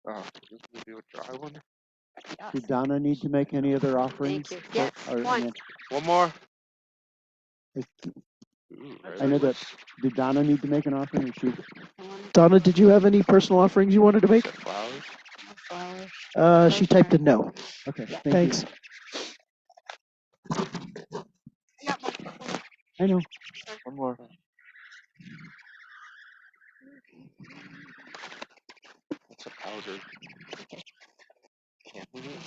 Oh, this will be a dry one. Yes. Did Donna need to make any other offerings? Thank you. Yes, Or- one. One more. I know that. Did Donna need to make an offering, or she? Donna, did you have any personal offerings you wanted to make? Flowers. Flowers. She typed a no. Okay. Yeah. Thank Thanks. you. I know. One more. It's a powder. Can't move it.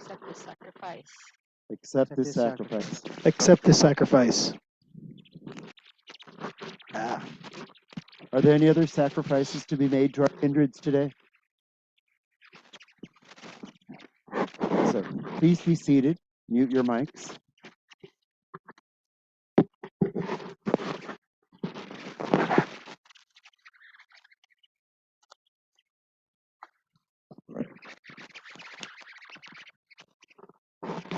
Accept this sacrifice. Accept this sacrifice. Accept this sacrifice. Are there any other sacrifices to be made to our kindreds today? So please be seated. Mute your mics.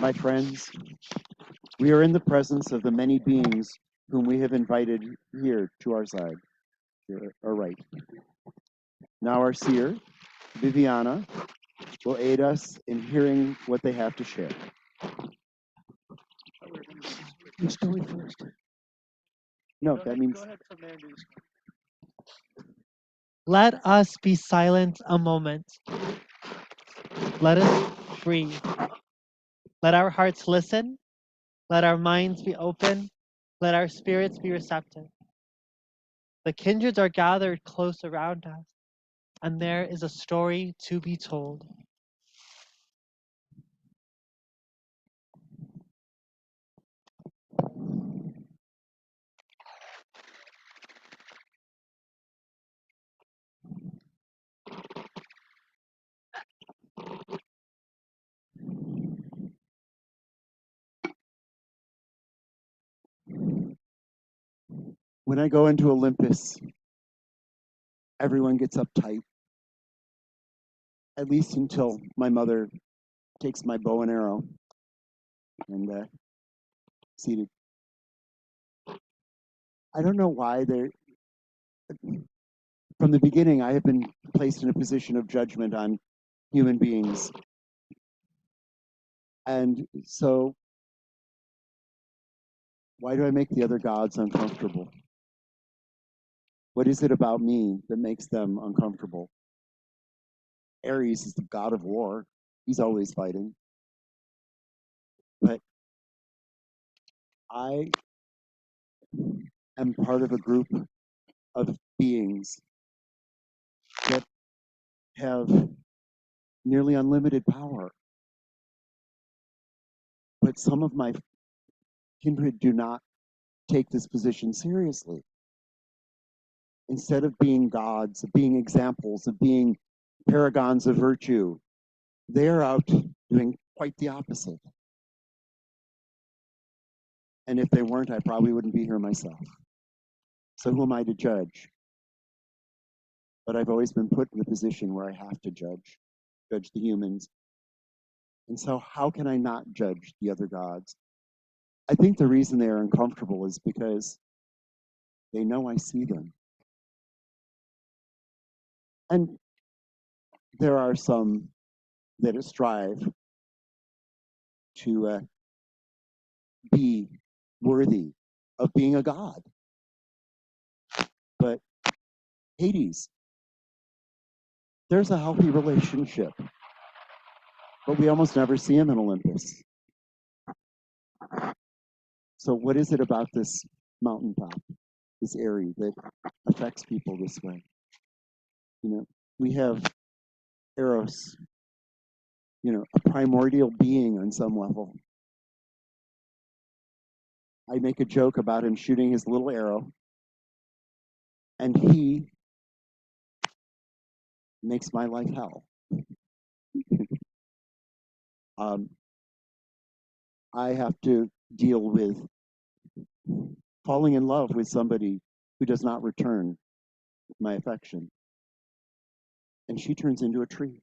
My friends, we are in the presence of the many beings whom we have invited here to our side, here, or right. Now our seer, Viviana, will aid us in hearing what they have to share. Your story first. No, Go that ahead, means go ahead from there and do this. Let us be silent a moment. Let us breathe. Let our hearts listen. Let our minds be open. Let our spirits be receptive. The kindreds are gathered close around us, and there is a story to be told. when I go into Olympus, everyone gets uptight, at least until my mother takes my bow and arrow and seated. I don't know why they're, from the beginning, I have been placed in a position of judgment on human beings. And so, why do I make the other gods uncomfortable? What is it about me that makes them uncomfortable? Ares is the god of war. He's always fighting. But I am part of a group of beings that have nearly unlimited power. But some of my kindred do not take this position seriously. Instead of being gods, of being examples, of being paragons of virtue, they're out doing quite the opposite. And if they weren't, I probably wouldn't be here myself. So who am I to judge? But I've always been put in the position where I have to judge the humans. And so how can I not judge the other gods? I think the reason they're uncomfortable is because they know I see them. And there are some that strive to be worthy of being a god. But Hades, there's a healthy relationship, but we almost never see him in Olympus. So what is it about this mountaintop, this area, that affects people this way? You know, we have Eros, you know, a primordial being on some level. I make a joke about him shooting his little arrow, and he makes my life hell. I have to deal with falling in love with somebody who does not return my affection. And she turns into a tree.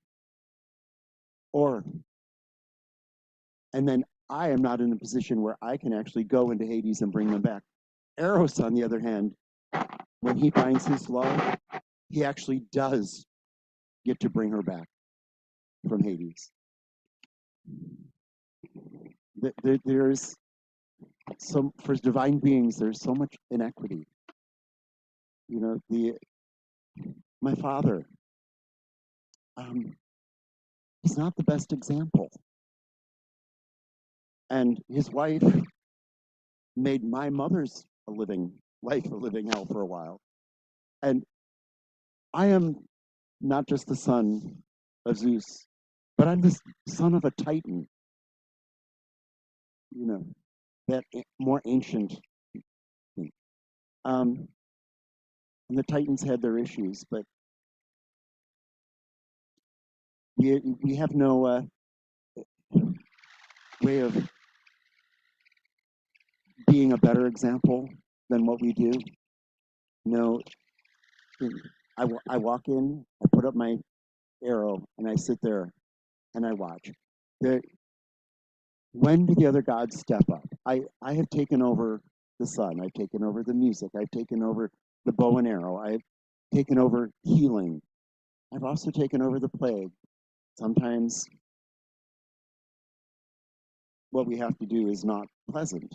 And then I am not in a position where I can actually go into Hades and bring them back. Eros, on the other hand, when he finds his love, he actually does get to bring her back from Hades. There's some, for divine beings, there's so much inequity. You know, my father, he's not the best example. And his wife made my mother's life a living hell for a while. And I am not just the son of Zeus, but I'm the son of a Titan, you know, that more ancient thing. And the Titans had their issues, but we have no way of being a better example than what we do. No, I walk in, I put up my arrow, and I sit there and I watch. when do the other gods step up? I have taken over the sun. I've taken over the music. I've taken over the bow and arrow. I've taken over healing. I've also taken over the plague. Sometimes what we have to do is not pleasant,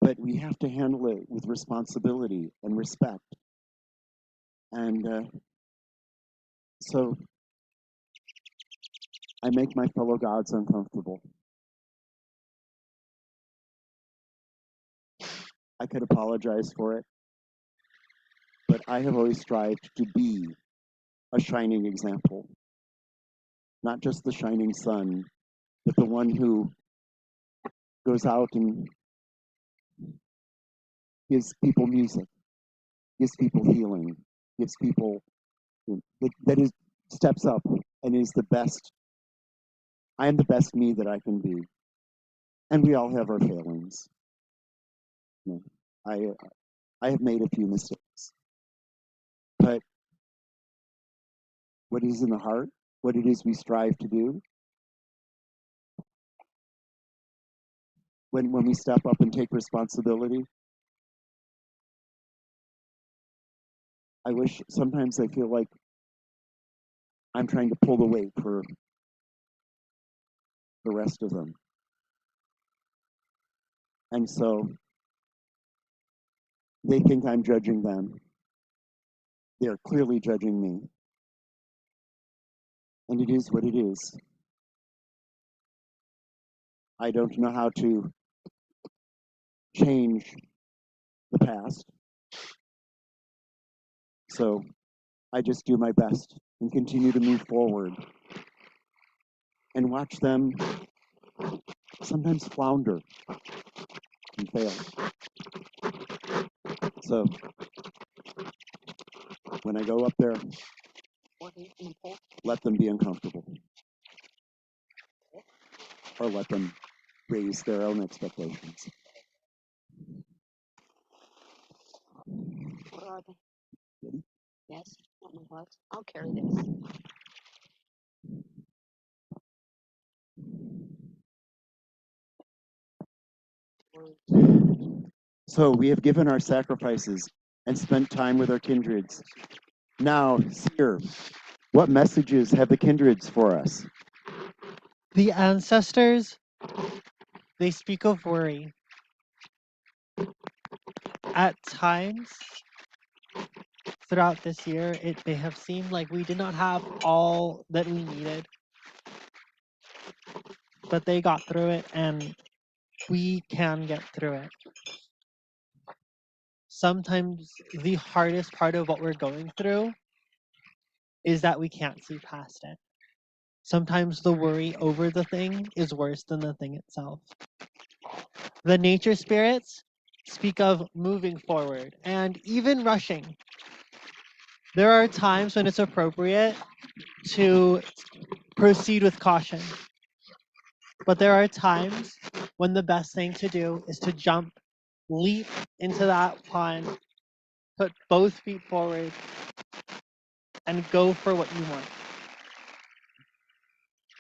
but we have to handle it with responsibility and respect. And so I make my fellow gods uncomfortable. I could apologize for it, but I have always strived to be a shining example, not just the shining sun, but the one who goes out and gives people music, gives people healing, gives people that is steps up and is the best. I am the best me that I can be, and we all have our failings. You know, I have made a few mistakes, but what is in the heart, what it is we strive to do, when we step up and take responsibility, I wish sometimes I feel like I'm trying to pull the weight for the rest of them. And so they think I'm judging them. They're clearly judging me. And it is what it is. I don't know how to change the past. So I just do my best and continue to move forward and watch them sometimes flounder and fail. So when I go up there, let them be uncomfortable or let them raise their own expectations. What are they? Ready? Yes. What my gloves? I'll carry this. So we have given our sacrifices and spent time with our kindreds. Now, Seer, what messages have the kindreds for us? The ancestors, they speak of worry. At times throughout this year, it may have seemed like we did not have all that we needed, but they got through it and we can get through it. Sometimes the hardest part of what we're going through is that we can't see past it. Sometimes the worry over the thing is worse than the thing itself. The nature spirits speak of moving forward and even rushing. There are times when it's appropriate to proceed with caution, but there are times when the best thing to do is to jump, leap into that pond, put both feet forward, and go for what you want.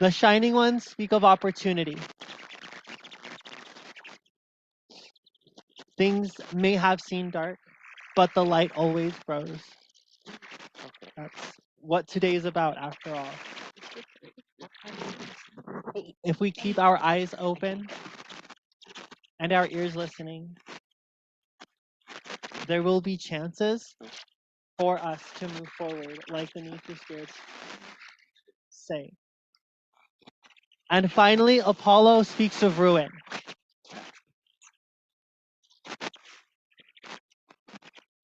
The shining ones speak of opportunity. Things may have seemed dark, but the light always grows. That's what today is about, after all. If we keep our eyes open and our ears listening, there will be chances for us to move forward, like the nature spirits say. And finally, Apollo speaks of ruin.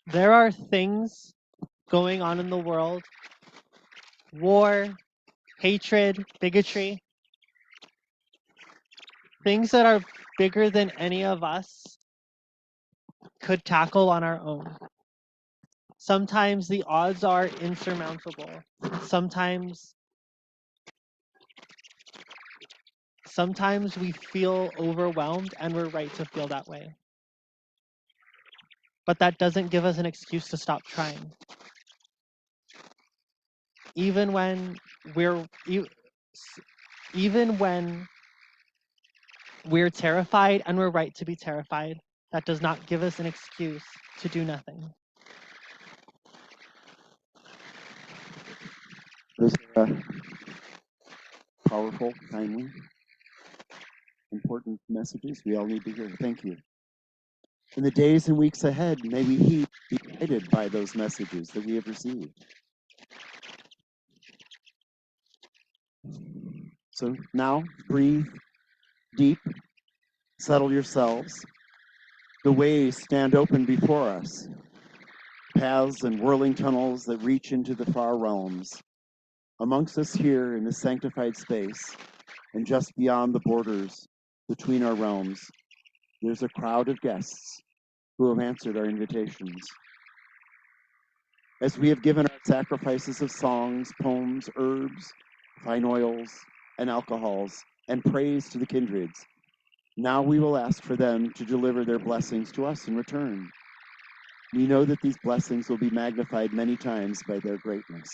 There are things going on in the world: war, hatred, bigotry, things that are bigger than any of us could tackle on our own. Sometimes the odds are insurmountable. Sometimes we feel overwhelmed, and we're right to feel that way. But that doesn't give us an excuse to stop trying. Even when we're Even when we're terrified and we're right to be terrified, that does not give us an excuse to do nothing. Those are powerful, timely, important messages we all need to hear. Thank you. In the days and weeks ahead, may we be guided by those messages that we have received. So now, breathe deep, settle yourselves. The ways stand open before us, paths and whirling tunnels that reach into the far realms. Amongst us here in this sanctified space, and just beyond the borders between our realms, there's a crowd of guests who have answered our invitations. As we have given our sacrifices of songs, poems, herbs, fine oils, and alcohols, and praise to the kindreds, now we will ask for them to deliver their blessings to us in return. We know that these blessings will be magnified many times by their greatness.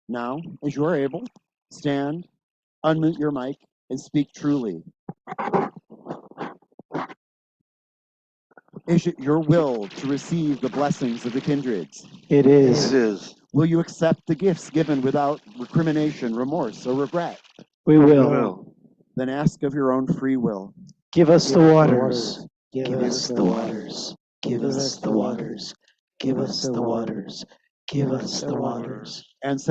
Now, as you are able, stand, unmute your mic, and speak truly. Is it your will to receive the blessings of the kindreds? It It is. is. Will you accept the gifts given without recrimination, remorse, or regret? We will. Well, Then ask of your own free will. Give us the Give us the waters. waters. Give us the waters. Give us the waters. Give us the waters. Give us the waters.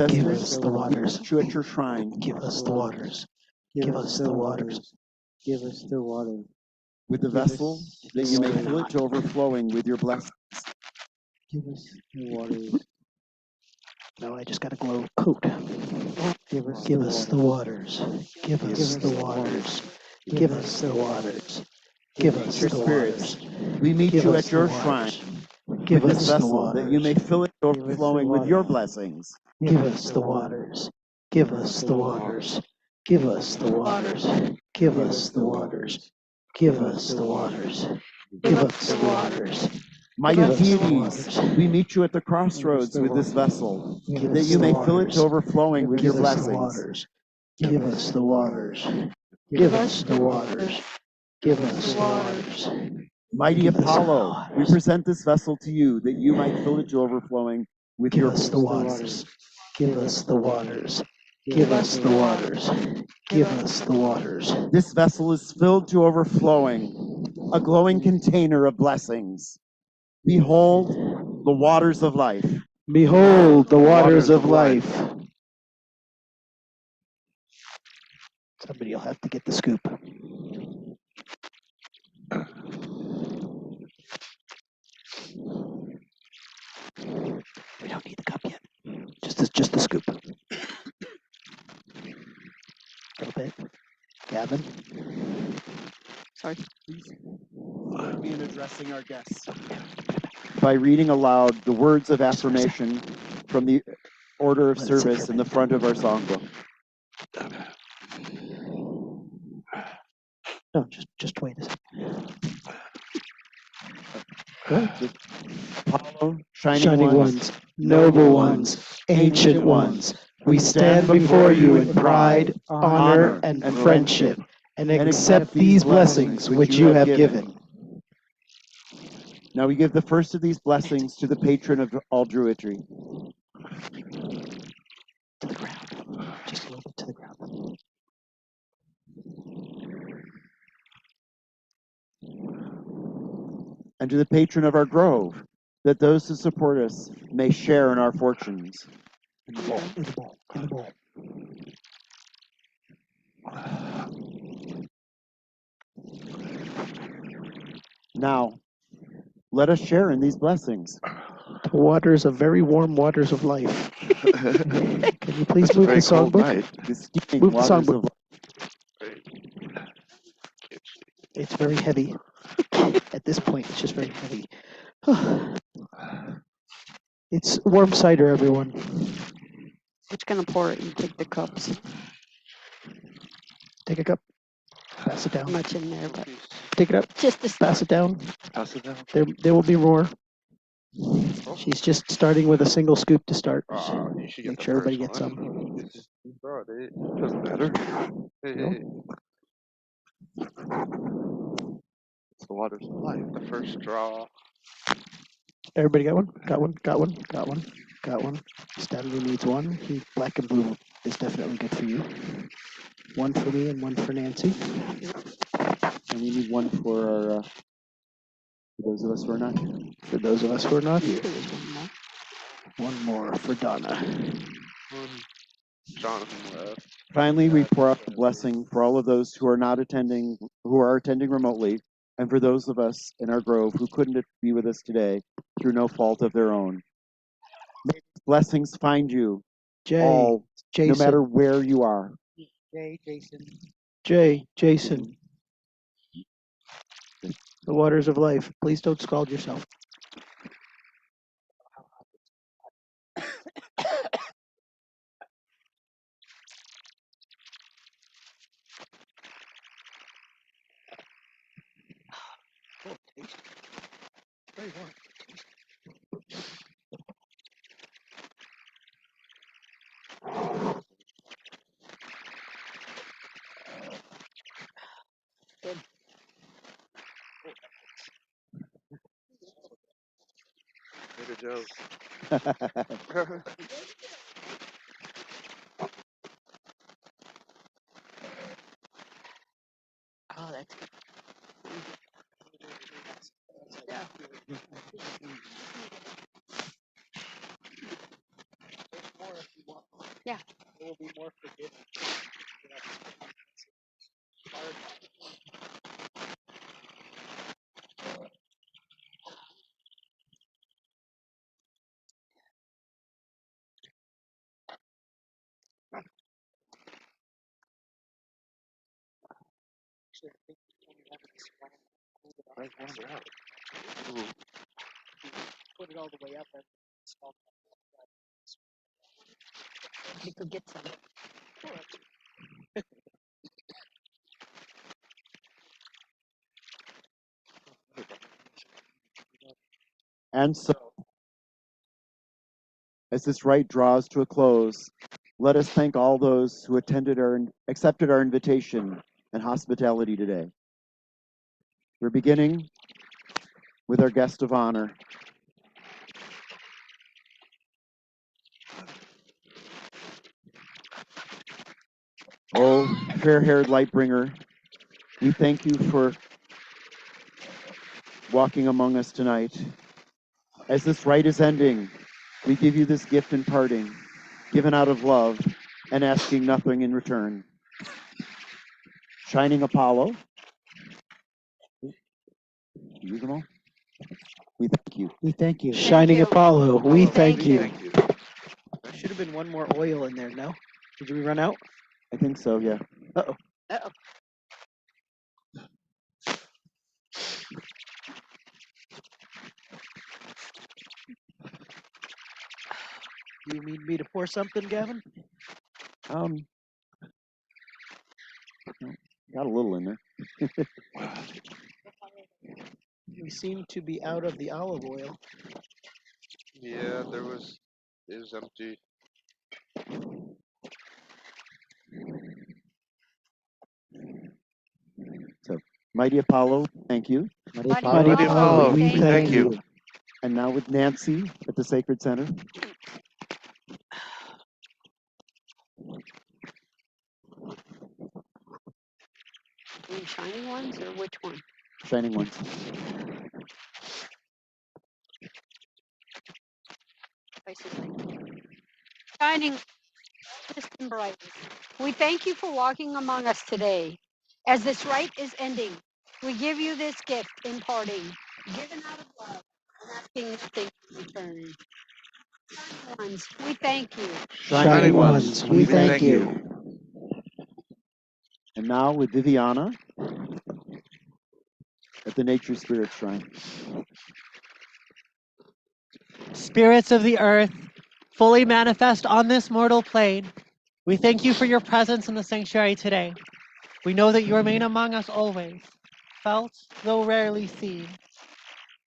Give Ancestors, us the waters. meet you at your shrine Give us the waters. Give us the waters. Give us the water. with the Give us vessel the that you may water. fill it to overflowing with your blessings. Give us the waters. No, I just got a glow coat. Give us Give the us the waters. waters. Give us the waters. Give Give us us the the waters. waters. Give us Your the spirits, waters. we meet Give you us at the your shrine waters. Give with this us the vessel that you may waters. fill it to Give us the overflowing with your water. blessings. Give us the waters. Give us the waters. Give us the waters. Give us the waters. Give us the waters. Give us the waters. Mighty Give us the deities, waters. we meet you at the crossroads with this vessel Give that us you the may fill it waters. to overflowing with your Give us the blessings. waters. Give us the waters. Give us the waters. Give us the waters. Mighty Give us the Apollo, we waters. present this vessel to you that you might fill it to overflowing with Give your us the waters. Give us the waters. Give us the waters. Give us the waters. This vessel is filled to overflowing, a glowing container of blessings. Behold the waters of life. Behold the waters of life. Somebody will have to get the scoop. We don't need the cup yet. Just the scoop. A little bit. Gavin. Sorry. Please join me in addressing our guests by reading aloud the words of affirmation from the order of Let it sit for a service in the minute. front of our songbook. No, just wait a second. Apollo, Shining ones, noble ones, ancient ones, we stand before you in pride, honor, and friendship, and accept these blessings which you have given. Now we give the first of these blessings to the patron of all Druidry. To the ground. Just a little bit to the ground. And to the patron of our grove, that those who support us may share in our fortunes. In the bowl, in the bowl, in the bowl. Now, let us share in these blessings. The waters of very warm waters of life. Can you please it's a move very the cold songbook? night. The steaming Move the waters songbook. of It's very heavy. At this point, it's just very heavy. It's warm cider, everyone. Just gonna pour it and take the cups. Take a cup. Pass it Not down. much in there, but Take it up. just to Pass start. it down. Pass it down. There will be more. She's just starting with a single scoop to start. You should get Make the sure everybody first gets one. some. You brought it. Doesn't matter. Hey, It's the waters of life. the first draw. Everybody got one? Got one? Got one? Got one? Got one? Stanley needs one. Black and blue is definitely good for you. One for me and one for Nancy. And we need one for those of us who are not here. For those of us who are not here, there's one more. One more for Donna. Jonathan left. Finally, we pour out the blessing for all of those who are not attending, who are attending remotely, and for those of us in our grove who couldn't be with us today through no fault of their own. May these blessings find you Jay, all, Jason, no matter where you are. Jay, Jason. The waters of life. Please don't scald yourself. Very warm. Good joke. Oh, that's good. Yeah. Yeah. There will be more forgiveness. Put it all the way up and small. You could get some. And so, as this rite draws to a close, let us thank all those who accepted our invitation and hospitality today. We're beginning with our guest of honor. Oh, fair-haired Lightbringer, we thank you for walking among us tonight. As this rite is ending, we give you this gift in parting, given out of love and asking nothing in return. Shining Apollo, use them all? We thank you. We thank you. Shining you. Apollo, we thank you. Thank you. There should have been one more oil in there, no? Did we run out? I think so, yeah. Uh-oh. Uh-oh. You need me to pour something, Gavin? Got a little in there. We seem to be out of the olive oil. Yeah, it was empty. So, Mighty Apollo, thank you. Mighty Mighty Apollo, Mighty Apollo, we thank you. And now with Nancy at the Sacred Center. Any shining ones or which one? Shining ones. Shining brightest and brightest. We thank you for walking among us today. As this rite is ending, we give you this gift in parting, given out of love and asking nothing in return. Shining ones, we thank you. Shining ones, we thank you. And now with Viviana at the Nature Spirit Shrine. Spirits of the earth, fully manifest on this mortal plane, we thank you for your presence in the sanctuary today. We know that you remain among us always, felt though rarely seen.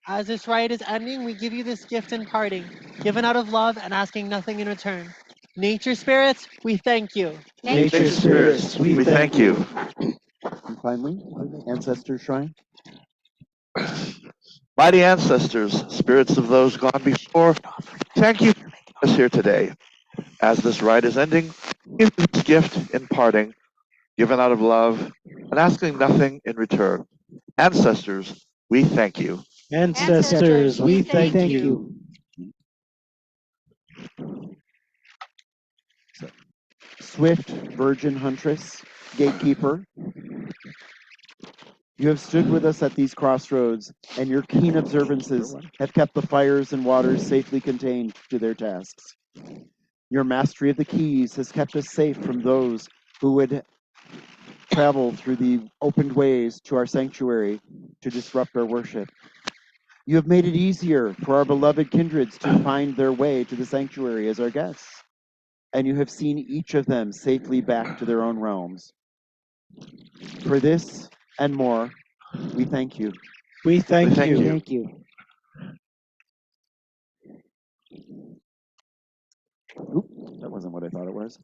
As this rite is ending, we give you this gift in parting, given out of love and asking nothing in return. Nature spirits, we thank you. Nature spirits, we thank you. And finally, Ancestor Shrine. Mighty ancestors, spirits of those gone before, thank you for making us here today. As this rite is ending, give this gift in parting, given out of love and asking nothing in return. Ancestors, we thank you. Ancestors, we thank you. So, Swift Virgin Huntress, Gatekeeper, you have stood with us at these crossroads, and your keen observances have kept the fires and waters safely contained to their tasks. Your mastery of the keys has kept us safe from those who would travel through the opened ways to our sanctuary to disrupt our worship. You have made it easier for our beloved kindreds to find their way to the sanctuary as our guests, and you have seen each of them safely back to their own realms. For this and more, we thank you. We thank thank you. you. Thank you. Oop, that wasn't what I thought it was.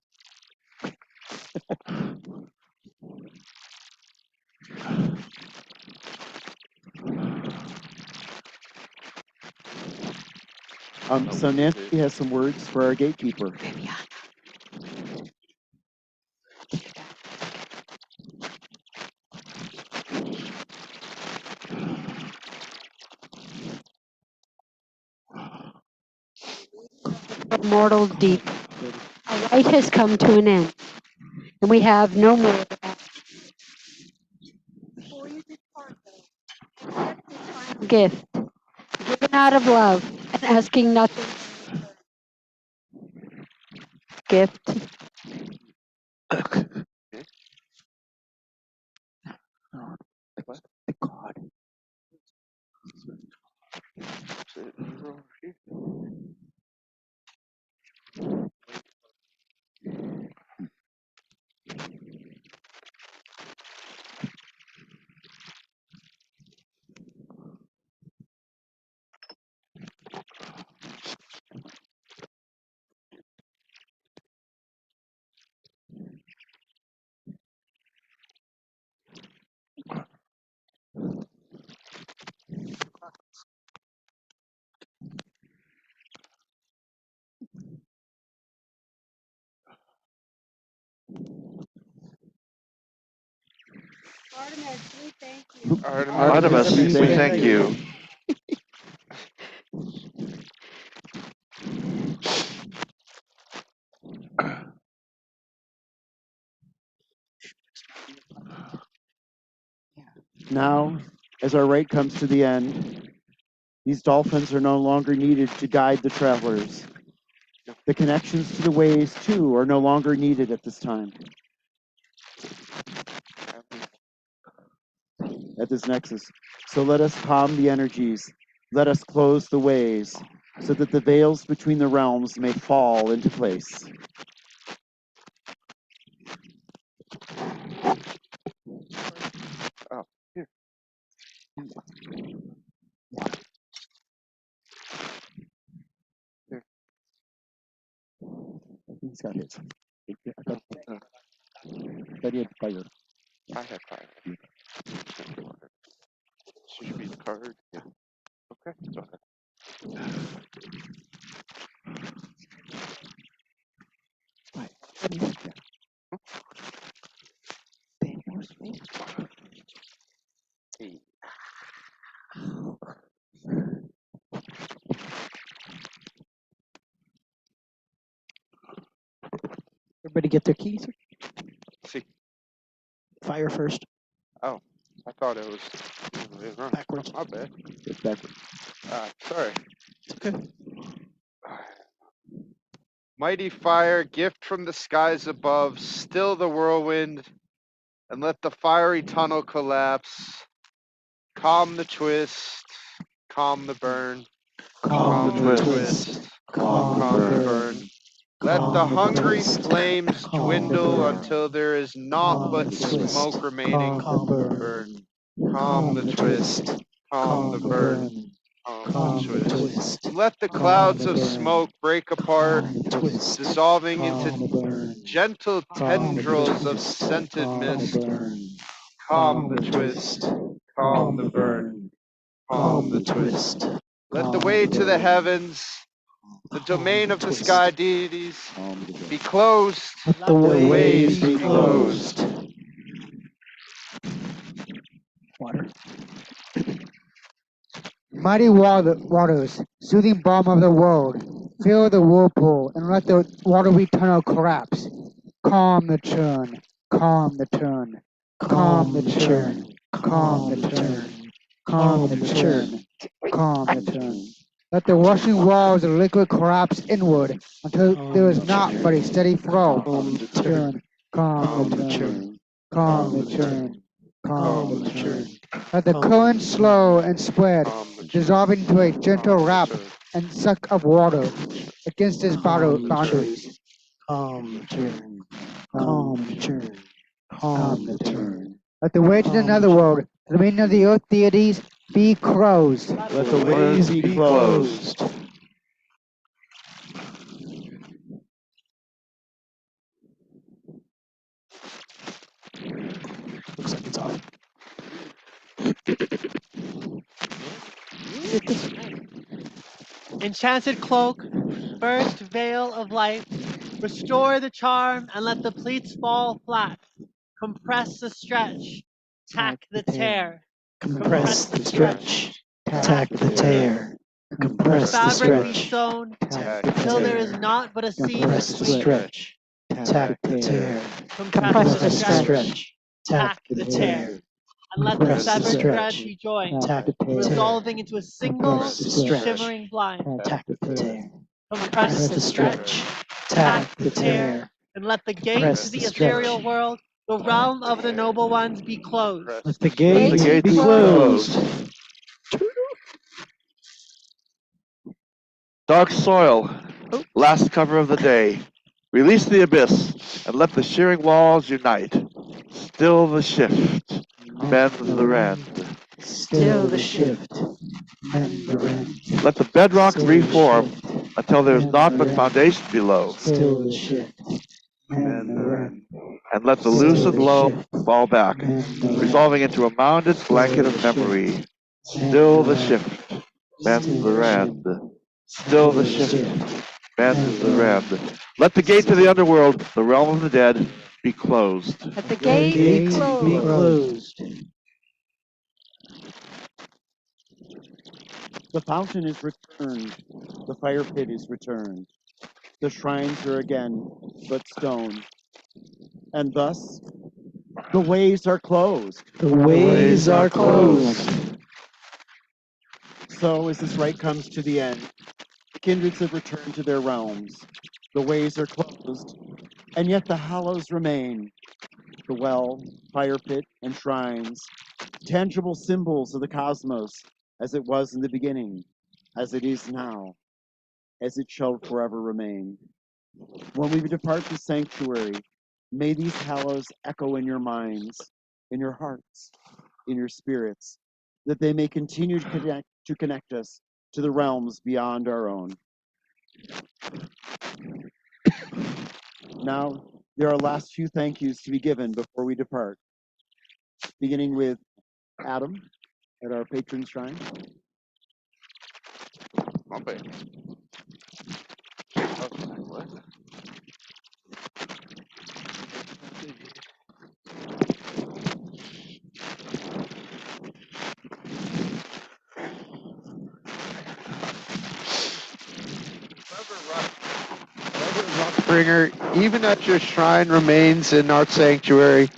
So Nancy has some words for our gatekeeper. Mortal deep. Our rite has come to an end, and we have no more to ask. Before you depart, though, accept this final gift, given out of love and asking nothing. Gift. The God. Artemis, we thank you. Artemis, we we thank thank you. Now, as our rite comes to the end, these dolphins are no longer needed to guide the travelers. The connections to the ways, too, are no longer needed at this time. At this nexus. So let us calm the energies. Let us close the ways, so that the veils between the realms may fall into place. Oh, here. Here. He's got his. But he had fire. I have fire. Should be the card. Yeah. Okay. Go ahead. Hey. Everybody get their keys. See. Fire first. Oh, I thought it was the other way around. Backwards. My bad. It's backward. Sorry. It's okay. Mighty fire, gift from the skies above, still the whirlwind, and let the fiery tunnel collapse. Calm the twist, calm the burn, Calm calm the the twist, twist. calm the burn. Let the Calm the hungry twist. flames Calm the dwindle burn. until there is naught Calm but the twist. smoke remaining Calm from the the burn. burn. Calm the twist. Calm the Calm the burn. burn. calm the twist, Let the calm clouds the of burn, smoke break apart, calm the twist, dissolving calm into the burn, gentle calm the tendrils of twist, scented calm mist. the burn, Calm the twist, calm the burn, calm the twist. Let the way to the heavens, the domain of the sky deities, be closed. Let the ways be closed. Water. Mighty waters, soothing balm of the world, fill the whirlpool and let the watery tunnel collapse. Calm the churn, calm the turn, calm the churn, calm the turn, calm the churn, calm the turn. Let the rushing walls of liquid collapse inward until there is naught but a steady flow. Churn, calm the churn, calm the churn, calm the churn. Let the current slow and spread, dissolving into a gentle wrap and suck of water against its boundaries. Calm the turn, calm the churn, calm the turn. Let the way to the netherworld, the dominion of the earth deities, be closed. Let the ways be closed. Looks like it's off. Enchanted cloak, first veil of life, restore the charm and let the pleats fall flat. Compress the stretch, tack the tear. Compress the stretch, tack the tear. Compress the Fabric be stretch, sewn tack the till there is tear. naught but a seam Compress the between. stretch, tack the tear. Compress the stretch, stretch, tack the tear. And let the Compress the severed thread stretch, be joined, tack the tear. resolving into a single Compress the stretch, shimmering blind. tack the tear. Compress the stretch, tack the tear. and let the gate Compress to the the ethereal stretch. world, the realm of the noble ones, be closed. Let the Gates gates be be closed. Dark soil, last cover of the day. Release the abyss and let the shearing walls unite. Still the shift, bend the rend. Still the shift, mend the rend. Let the bedrock Still the reform shift, until there's mend naught the but rend. foundation below. Still the shift, mend the rend. And let the Still lucid the loam shift, fall back, mend the rend. resolving into a mounded Still blanket the of shift, memory. mend Still the the rend. shift, bend Still the the rend. shift, Still the shift, bend mend the the rend. rend. Let the gate to the underworld, the realm of the dead, be closed. Let the The gate be gates be closed. closed. The fountain is returned. The fire pit is returned. The shrines are again but stone. And thus, the ways are closed. The ways are closed. So, as this rite comes to the end, the kindreds have returned to their realms. The ways are closed, and yet the hallows remain. The well, fire pit, and shrines, tangible symbols of the cosmos, as it was in the beginning, as it is now, as it shall forever remain. When we depart the sanctuary, may these hallows echo in your minds, in your hearts, in your spirits, that they may continue to connect us to the realms beyond our own. Now, there are last few thank yous to be given before we depart, beginning with Adam at our patron shrine. Bringer, even as your shrine remains in our sanctuary,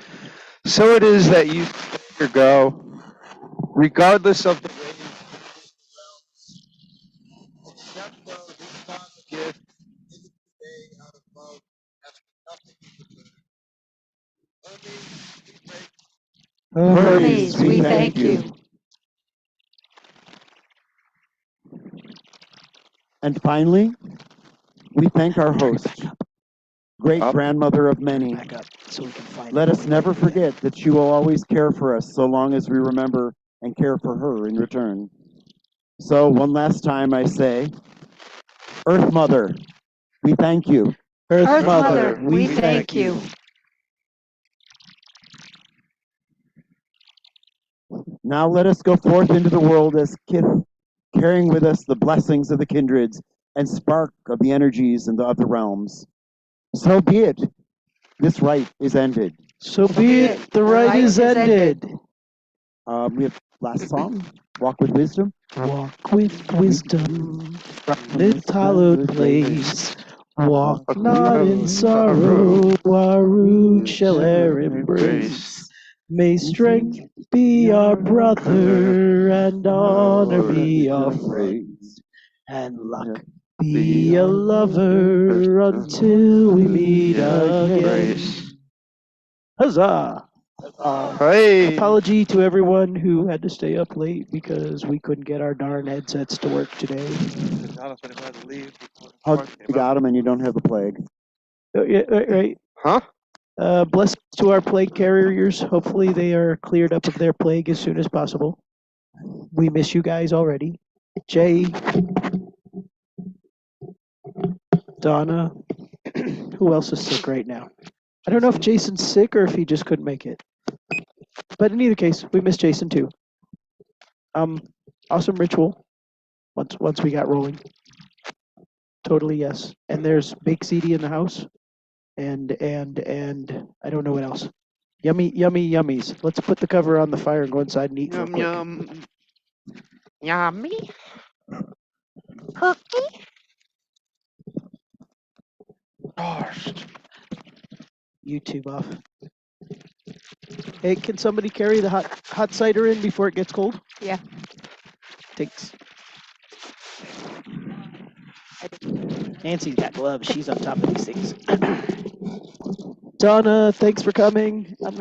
so it is that you go, regardless of the Hermes, we thank you. And finally, we thank our host, great grandmother of many. Back up so we can find Let it. us never forget that she will always care for us so long as we remember and care for her in return. So one last time I say, Earth Mother, we thank you. Earth Mother, we thank you. Now let us go forth into the world as kith, carrying with us the blessings of the kindreds and spark of the energies in the other realms. So be it. This rite is ended. So be it, the rite is ended. We have last song, Walk with Wisdom. Walk with wisdom from this hallowed place. Walk not in sorrow, our root shall e'er embrace. May strength be our brother, and honor be our friend, and luck be a lover until we meet again. Huzzah! Hey. Apology to everyone who had to stay up late because we couldn't get our darn headsets to work today. Jonathan had to leave before the How park you came got up. them and you don't have the plague. Oh, yeah, right. Huh? Blessings to our plague carriers. Hopefully they are cleared up of their plague as soon as possible. We miss you guys already. Jay, Donna, who else is sick right now? I don't know if Jason's sick or if he just couldn't make it. But in either case, we miss Jason too. Awesome ritual. Once we got rolling. Totally yes. And there's Bake CD in the house. And I don't know what else. Yummy yummies. Let's put the cover on the fire and go inside and eat real Yum quick. yum. Yummy. Gosh. YouTube off. Hey, can somebody carry the hot cider in before it gets cold? Yeah. Thanks. Nancy's got gloves. She's on top of these things. Donna, thanks for coming. I'm